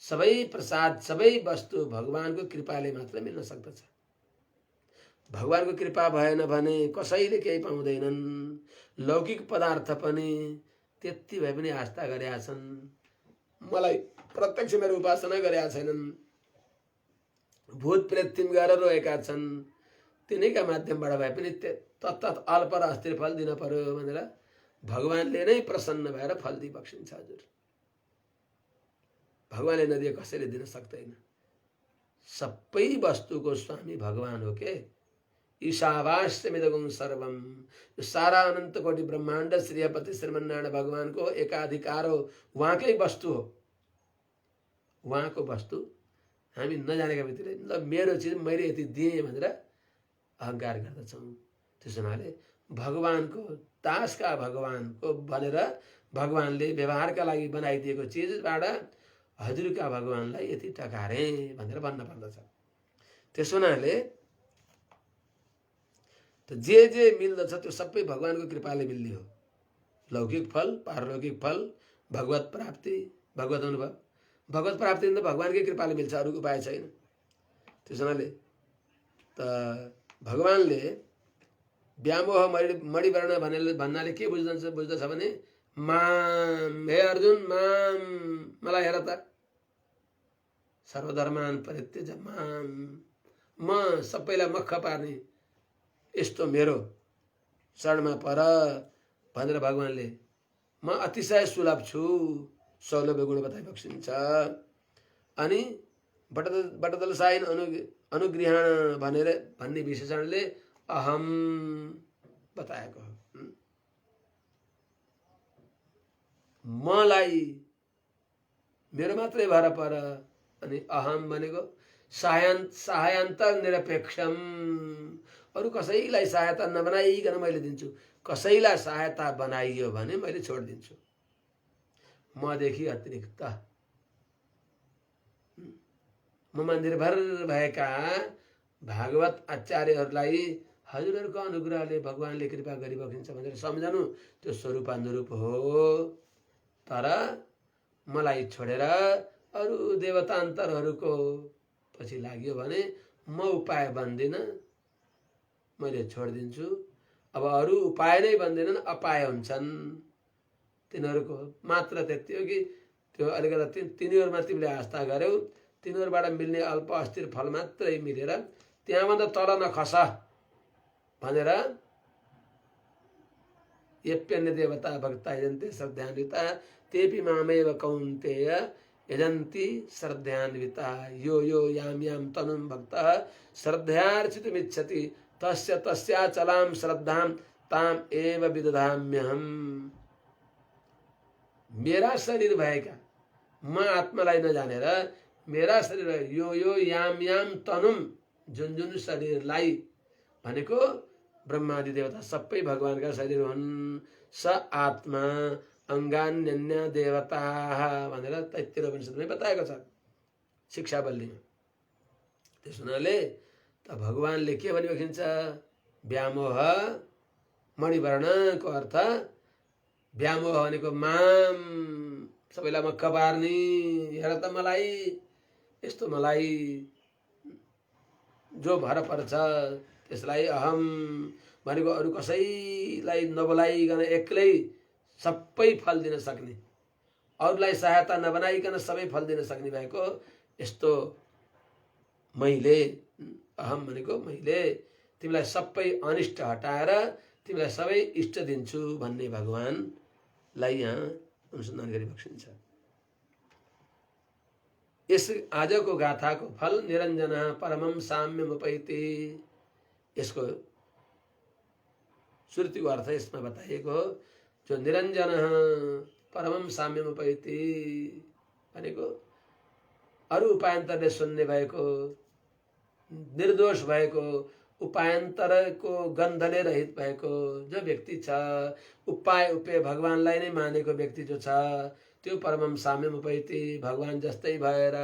सबै प्रसाद सबै वस्तु भगवानको कृपाले मात्र मिल्न सक्दछ। भगवानको कृपा भएन भने कसैले केही पाउँदैनन्। लौकिक पदार्थ पनि त्यति भए पनि आस्था गरेका छन्, मलाई प्रत्यक्ष मेरो उपासना गरेका छैनन्, भूत प्रेत गरेर रोएका छन्, तिनैका माध्यमबाट भए पनि तत्त अल्प र अस्थिर फल दिन पर्यो भनेर भगवानले नै प्रसन्न भएर फल दिइबक्सिन्छ। हजुर भगवानले नदिए कसैले दिन सक्दैन। सबै वस्तुको स्वामी भगवान हो के। ईशावास्यमिदगुं सर्वम, यो सारा अनन्त कोटि ब्रह्माण्ड श्रीपति श्रीमन्नारायण भगवानको एकाधिकार हो, उहाँकै वस्तु हो। उहाँको वस्तु हामी नजानेका व्यक्तिले ल मेरो चिज मैले यति दिएँ भनेर अहङ्कार गर्दछौँ। त्यसो हुनाले भगवानको दासका भगवानको भनेर भगवानले व्यवहारका लागि बनाइदिएको चिजबाट हजुरका भगवानलाई यति टकारे भनेर भन्न पर्दछ। त्यसो हुनाले जे मिल्दछ त्यो सबै भगवानको कृपाले मिल्ने हो। लौकिक फल, पारलौकिक फल, भगवत प्राप्ति, भगवत अनुभव। भगवत प्राप्ति त भगवानकै कृपाले मिल्छ, अरू उपाय छैन। त्यसो हुनाले त भगवानले व्यामोह मणिवर्ण भन्नाले के बुझ्दछ भने माम, हे अर्जुन माम, मलाई हेर त, सर्वधर्मान परित्यज माम, म सबैलाई मख पार्ने यस्तो मेरो शरणमा पर भनेर भगवानले म अतिशय सुलभ छु, सौलभ्य गुण बताइ बक्सिन्छ। अनि बटदल साइन अनुगृहण भनेर भन्ने विशेषणले अहम बताएको हो। मलाई मेरो मात्रै भर पर। अनि अहम भनेको सहायन्तर निरपेक्षम, अरू कसैलाई सहायता नबनाइकन मैले दिन्छु। कसैलाई सहायता बनाइयो भने मैले छोडिदिन्छु। मदेखि अतिरिक्त ममा निर्भर भएका भागवत आचार्यहरूलाई हजुरहरूको अनुग्रहले भगवानले कृपा गरिबक्सिन्छ भनेर सम्झनु त्यो स्वरूपानुरूप हो। तर मलाई छोडेर अरू देवतान्तरहरूको पछि लाग्यो भने म उपाय बन्दिनँ, मैले छोडिदिन्छु। अब अरू उपाय नै बन्दैनन्, अपाय हुन्छन्। तिनीहरूको मात्र त्यति हो कि त्यो अलिकति तिनीहरूमा तिमीले आस्था गर्यौ, तिनीहरूबाट मिल्ने अल्प अस्थिर फल मात्रै मिलेर त्यहाँभन्दा तल नखस भनेर यप्यन्य देवता भक्ता यजन्ते श्रद्धान्विता तेपि मामेव कौन्तेय यजन्ति श्रद्धान्विता यो यो याम याम तनुम भक्तः श्रद्धयार्चितुमिच्छति तस्य तस्याचलां श्रद्धां ताम एव विदधाम्यहम्। मेरा शरीर भएका म आत्मालाई नजानेर मेरा शरीर यो यो याम याम तनुम जुन जुन शरीरलाई भनेको ब्रह्मादि देवता सबै भगवानका शरीर हुन्। स आत्मा अंगान्यन्य देवता भनेर 73 उपनिषदमै बताएको छ शिक्षावल्लीमा। त्यस हुनाले त भगवानले के भनिबक्सिन्छ, व्यामोह मणिवर्णको अर्थ व्यामोह भनेको माम, सबैलाई मक्ख पार्ने। हेर त मलाई यस्तो मलाई जो भर पर्छ त्यसलाई अहम भनेको अरू कसैलाई नबोलाइकन एक्लै सबै फल दिन सक्ने, अरूलाई सहायता नबनाइकन सबै फल दिन सक्ने भएको यस्तो मैले, अहम भनेको मैले तिमीलाई सबै अनिष्ट हटाएर तिमीलाई सबै इष्ट दिन्छु भन्ने भगवानलाई यहाँ अनुसन्धान गरिबक्सिन्छ। यस आजको गाथाको फल निरञ्जन परमं साम्यमुपैति, यसको श्रुतिको अर्थ यसमा बताइएको हो। जो निरञ्जन परमं साम्यमुपैति भनेको अरू उपायन्तरले शून्य भएको, निर्दोष भएको, उपायन्तरको गन्धले रहित भएको जो व्यक्ति छ, उपाय उपेय भगवानलाई नै मानेको व्यक्ति जो छ, त्यो परमं साम्यमुपैति भगवान जस्तै भएर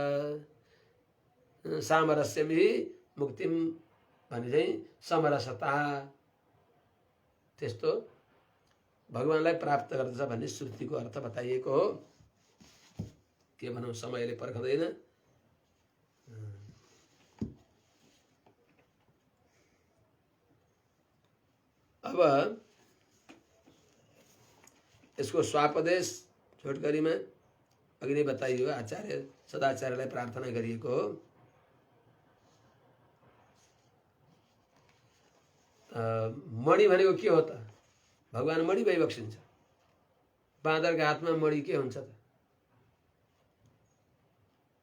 सामरस्यमि मुक्तिम भने चाहिँ समरसता, त्यस्तो भगवानलाई प्राप्त गर्दछ भन्ने श्रुतिको अर्थ बताइएको हो। के भनौँ, समयले पर्खदैन। अब यसको स्वापदेश छोटकरीमा अघि नै बताइयो, आचार्य सदाचार्यलाई प्रार्थना गरिएको हो। मणि भनेको के हो त? भगवान मणि भइबक्सिन्छ। बाँदरको हातमा मणि के हुन्छ त?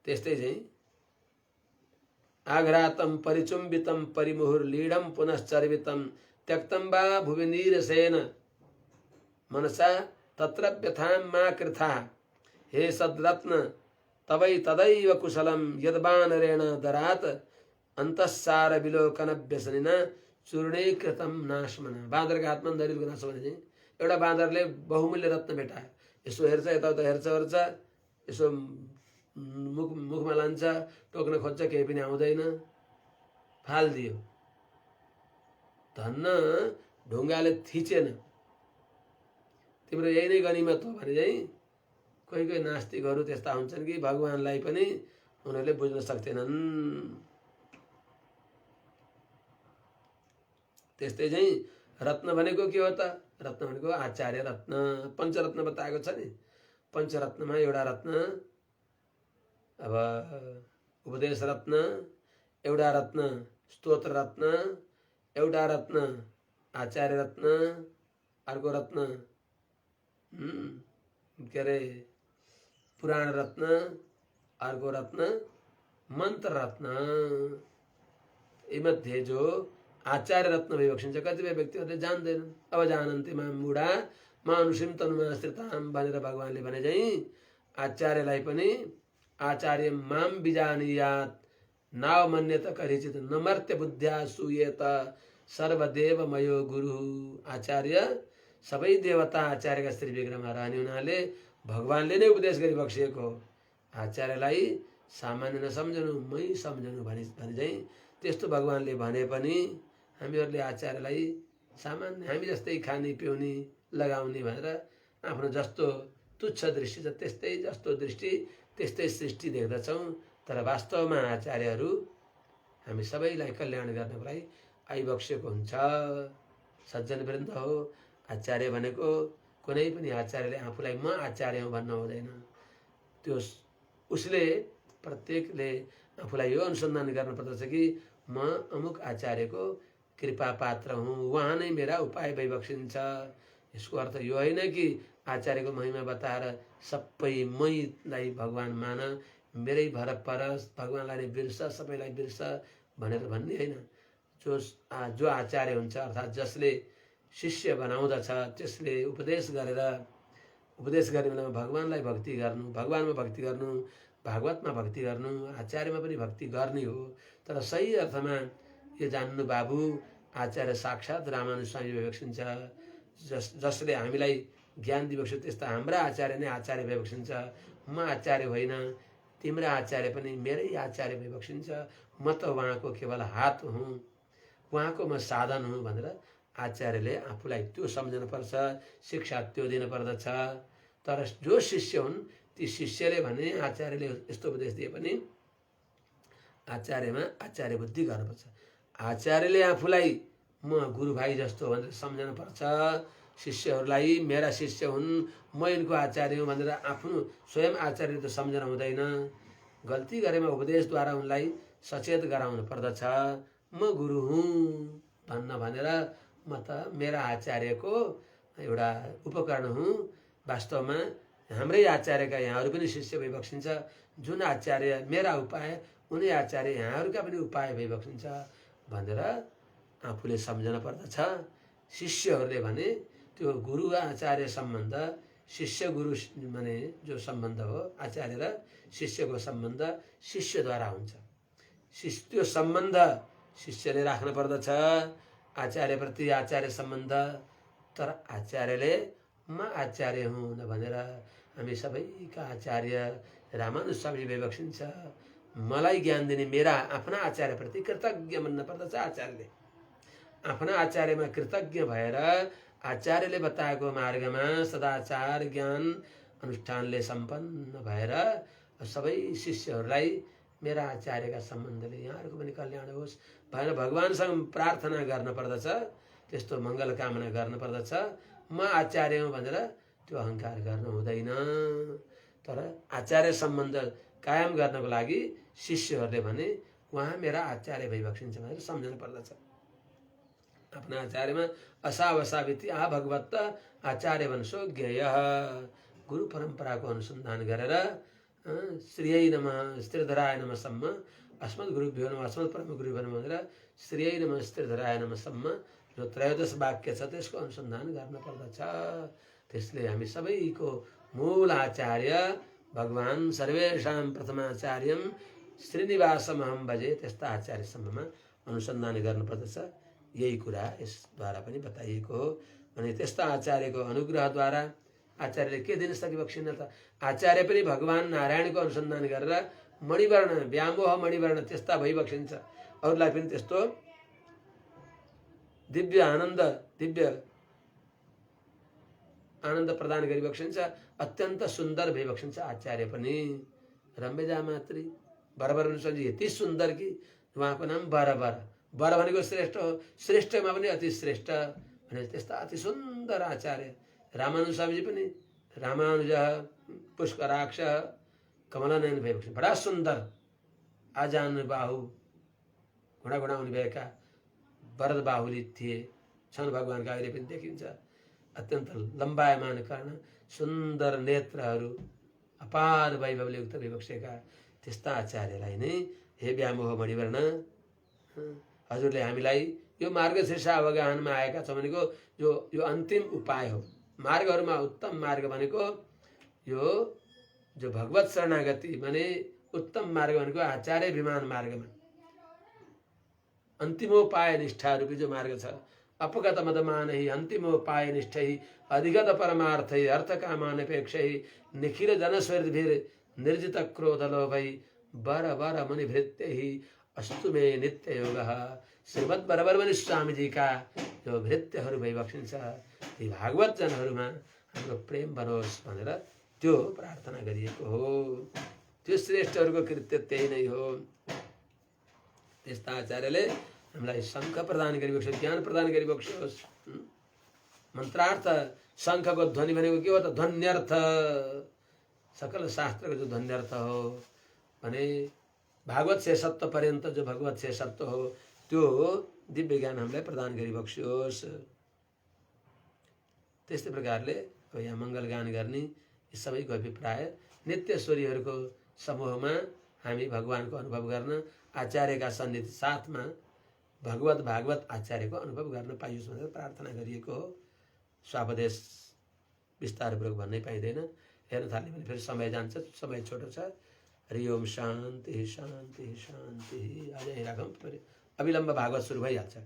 त्यस्तै चाहिँ आघ्रातम परिचुम्बितम परिमुहुर्लीडम पुनश्चर्वितम त्यक्तम वा भुवि नीरसेन मनसा तत्र व्यथां मा कृथा हे सद्रत्न तवै तदैव कुशलम यद्वानरेण दरात अन्तस्सार विलोकन व्यसनिना चूर्णीकृतम नाशमना। बाँदरको हातमा दरिद्रको नाश भने चाहिँ एउटा बाँदरले बहुमूल्य रत्न भेटायो, यसो हेर्छ, यताउता हेर्छ ओर्छ, यसो मुखमा लान्छ, टोक्न खोज्छ, केही पनि आउँदैन, फालिदियो। धन्न ढुङ्गाले थिचेन, तिम्रो यही नै गनिमत हो भने चाहिँ कोही कोही नास्तिकहरू त्यस्ता हुन्छन् कि भगवानलाई पनि उनीहरूले बुझ्न सक्दैनन्। त्यस्तै चाहिँ रत्न भनेको के हो त? रत्न भनेको आचार्य रत्न, पञ्चरत्न बताएको छ नि। पञ्चरत्नमा एउटा रत्न अब उपदेश रत्न, एउटा रत्न स्तोत्र रत्न, एउटा रत्न आचार्य रत्न, अर्को रत्न के अरे पुराण रत्न, अर्को रत्न मन्त्र रत्न। यीमध्ये जो आचार्य रत्न भइबक्सिन्छ कतिपय व्यक्तिहरूले जान्दैनन्। अब जानन्ति माम मूढा मानुषिम तनुमा स्थिताम भनेर भगवानले भने चाहिँ आचार्यलाई पनि आचार्य माम बिजानीयात नाव मन्यत करिचित नमर्त्य बुद्ध्या सुयेत सर्वदेव मयो गुरु। आचार्य सबै देवता आचार्यका श्री विग्रहमा रहने हुनाले भगवानले नै उपदेश गरिबक्सिएको हो। आचार्यलाई सामान्य नसम्झनु, मै सम्झनु भने चाहिँ त्यस्तो भगवानले भने पनि हामीहरूले आचार्यलाई सामान्य हामी जस्तै खाने पिउने लगाउने भनेर आफ्नो जस्तो तुच्छ दृष्टि छ त्यस्तै जस्तो दृष्टि त्यस्तै सृष्टि देख्दछौँ। तर वास्तवमा आचार्यहरू हामी सबैलाई कल्याण गर्नको लागि आइबक्सेको हुन्छ। सज्जन वृन्द हो। आचार्य भनेको कुनै पनि आचार्यले आफूलाई म आचार्य हुँ भन्न हुँदैन। त्यो उसले प्रत्येकले आफूलाई यो अनुसन्धान गर्नुपर्दछ कि म अमुक आचार्यको कृपा पात्र हुँ, उहाँ नै मेरा उपाय भइबक्सिन्छ। यसको अर्थ यो होइन कि आचार्यको महिमा बताएर सबै मैलाई भगवान मान, मेरै भर परस, भगवानलाई नै बिर्स, सबैलाई बिर्स भनेर भन्ने होइन। जो आचार्य हुन्छ अर्थात् जसले शिष्य बनाउँदछ, त्यसले उपदेश गरेर उपदेश गर्ने बेलामा भगवानलाई भक्ति गर्नु, भगवानमा भक्ति गर्नु, भागवतमा भक्ति गर्नु, आचार्यमा पनि भक्ति गर्ने हो। तर सही अर्थमा यो जान्नु बाबु आचार्य साक्षात् रामानुज स्वामी भइबक्सिन्छ। जसले हामीलाई ज्ञान दिइबक्स्यो त्यस्ता हाम्रा आचार्य नै आचार्य भइबक्सिन्छ। म आचार्य होइन, तिम्रा आचार्य पनि मेरै आचार्य भइबक्सिन्छ। म त उहाँको केवल हात हुँ, उहाँको म साधन हुँ भनेर आचार्यले आफूलाई त्यो सम्झनुपर्छ, शिक्षा त्यो दिनुपर्दछ। तर जो शिष्य हुन् ती शिष्यले भने आचार्यले यस्तो उपदेश दिए पनि आचार्यमा आचार्य बुद्धि गर्नुपर्छ। आचार्यले आफूलाई म गुरु भाइ जस्तो भनेर सम्झनुपर्छ। शिष्यहरूलाई मेरा शिष्य हुन्, म यिनको आचार्य हुँ भनेर आफ्नो स्वयं आचार्य त सम्झन हुँदैन। गल्ती गरेमा उपदेशद्वारा उनलाई सचेत गराउनु पर्दछ। म गुरु हुँ भन्न भनेर म त मेरा आचार्यको एउटा उपकरण हुँ। वास्तवमा हाम्रै आचार्यका यहाँहरू पनि शिष्य भइबक्सिन्छ। जुन आचार्य मेरा उपाय उनी आचार्य यहाँहरूका पनि उपाय भइबक्सिन्छ भनेर आफूले सम्झन पर्दछ। शिष्यहरूले भने त्यो गुरु आचार्य सम्बन्ध, शिष्य गुरु माने जो सम्बन्ध हो आचार्य र शिष्यको सम्बन्ध शिष्यद्वारा हुन्छ। त्यो सम्बन्ध शिष्यले राख्न पर्दछ आचार्यप्रति आचार्य सम्बन्ध। तर आचार्यले म आचार्य हुँ भनेर हामी सबैका आचार्य रामानुज स्वामी भइबक्सिन्छ। मलाई ज्ञान दिने मेरा आफ्ना आचार्यप्रति कृतज्ञ बन्न पर्दछ। आचार्यले आफ्ना आचार्यमा कृतज्ञ भएर आचार्यले बताएको मार्गमा सदाचार ज्ञान अनुष्ठानले सम्पन्न भएर सबै शिष्यहरूलाई मेरा आचार्यका सम्बन्धले यहाँहरूको पनि कल्याण होस् भनेर भगवानसँग प्रार्थना गर्न पर्दछ। त्यस्तो मङ्गल कामना गर्न पर्दछ। म आचार्य हुँ भनेर त्यो अहङ्कार गर्नु हुँदैन। तर आचार्य सम्बन्ध कायम गर्नको लागि शिष्यहरूले भने उहाँ मेरा आचार्य भइबक्सिन्छ भनेर सम्झनु पर्दछ। आफ्ना आचार्यमा असावसाविति आ भगवत आचार्य वंशो ज्ञेय। गुरु परम्पराको अनुसन्धान गरेर श्रीयै नमः स्त्रीधराय नमःसम्म अस्मद् गुरुभ्यो नमः अस्मद् परम गुरुभ्यो नमः भनेर श्रीयै नमः स्त्रीधराय नमःसम्म जो 13 वाक्य छ त्यसको अनुसन्धान गर्न पर्दछ। त्यसले हामी सबैको मूल आचार्य भगवान सर्वेषां प्रथमाचार्यम श्रीनिवासमहं भजे त्यस्ता आचार्यसम्ममा अनुसन्धान गर्नुपर्दछ। यही कुरा यसद्वारा पनि बताइएको हो। अनि त्यस्ता आचार्यको अनुग्रहद्वारा आचार्यले के दिन सकिबक्सिन त? आचार्य पनि भगवान नारायणको अनुसन्धान गरेर मणिवर्ण व्यामोह मणिवर्ण त्यस्ता भइबक्सिन्छ। अरूलाई पनि त्यस्तो दिव्य आनन्द प्रदान गरिबक्सिन्छ। अत्यन्त सुन्दर भइबक्सिन्छ आचार्य पनि। रम्यजा मात्री बराबर यति सुन्दर कि उहाँको नाम बराबर। वर भनेको श्रेष्ठ हो, श्रेष्ठमा पनि अति श्रेष्ठ भने त्यस्ता अति सुन्दर आचार्य। रामानुज स्वामीजी पनि रामानुज पुष्कराक्ष कमलनयन भएपछि बडा सुन्दर आजानु बाहु घुँडा हुने भएका वरद बाहुली थिए छन्। भगवानका अहिले पनि देखिन्छ। अत्यन्त लम्बायमान कर्ण, सुन्दर नेत्रहरू, अपार वैभवले युक्त विवक्षेका त्यस्ता आचार्यलाई नै हे व्यामोह मणिवर्ण हजुरले हामीलाई यो मार्गशीर्ष अवगाहनमा आएका छौँ भनेको यो अन्तिम उपाय हो। मार्गहरूमा उत्तम मार्ग भनेको यो जो भगवत शरणागति भने उत्तम मार्ग भनेको आचार्य विमान मार्गमा अन्तिमोपाय निष्ठा रूपी जो मार्ग छ। अपगत मदमानहि अन्तिमोपाय निष्ठै अधिगत परमार्थै अर्थकामानपेक्षै निखिल जनस्वर्भिर निर्जित क्रोध लोभै बर बर मुनिभृत्यहि अस्तु मे नित्य योगः। श्रीमद् बरबरमणि स्वामी जी का जो भृत्यहरू भइबक्सिन्छ ती भागवत जनहरूमा हाम्रो प्रेम बनोस् भनेर त्यो प्रार्थना गरिएको हो। त्यो श्रेष्ठहरूको कृत्य त्यही नै हो। त्यस्ता आचार्यले हामीलाई शङ्ख प्रदान गरिबक्सोस्, ज्ञान प्रदान गरिबक्सोस्। मन्त्रार्थ शङ्खको ध्वनि भनेको के हो त? ध्वन्यर्थ, सकल शास्त्रको जो ध्वन्यर्थ हो भने भागवत शेषत्व पर्यन्त जो भगवत शेषत्व हो त्यो दिव्य ज्ञान हामीलाई प्रदान गरिबक्सोस्। त्यस्तै प्रकारले अब यहाँ मङ्गलगान गर्ने यी सबैको अभिप्राय नित्यश्वरीहरूको समूहमा हामी भगवानको अनुभव गर्न, आचार्यका सन्निधि साथमा भगवत भागवत आचार्यको अनुभव गर्न पाइयोस् भनेर प्रार्थना गरिएको हो। स्वापदेश विस्तारपूर्वक भन्नै पाइँदैन, हेर्न थाल्यो भने फेरि समय जान्छ, समय छोटो छ। हरि ओम शान्ति शान्ति शान्ति। आज यहीँ राखौँ, अविलम्ब भागवत सुरु भइहाल्छ।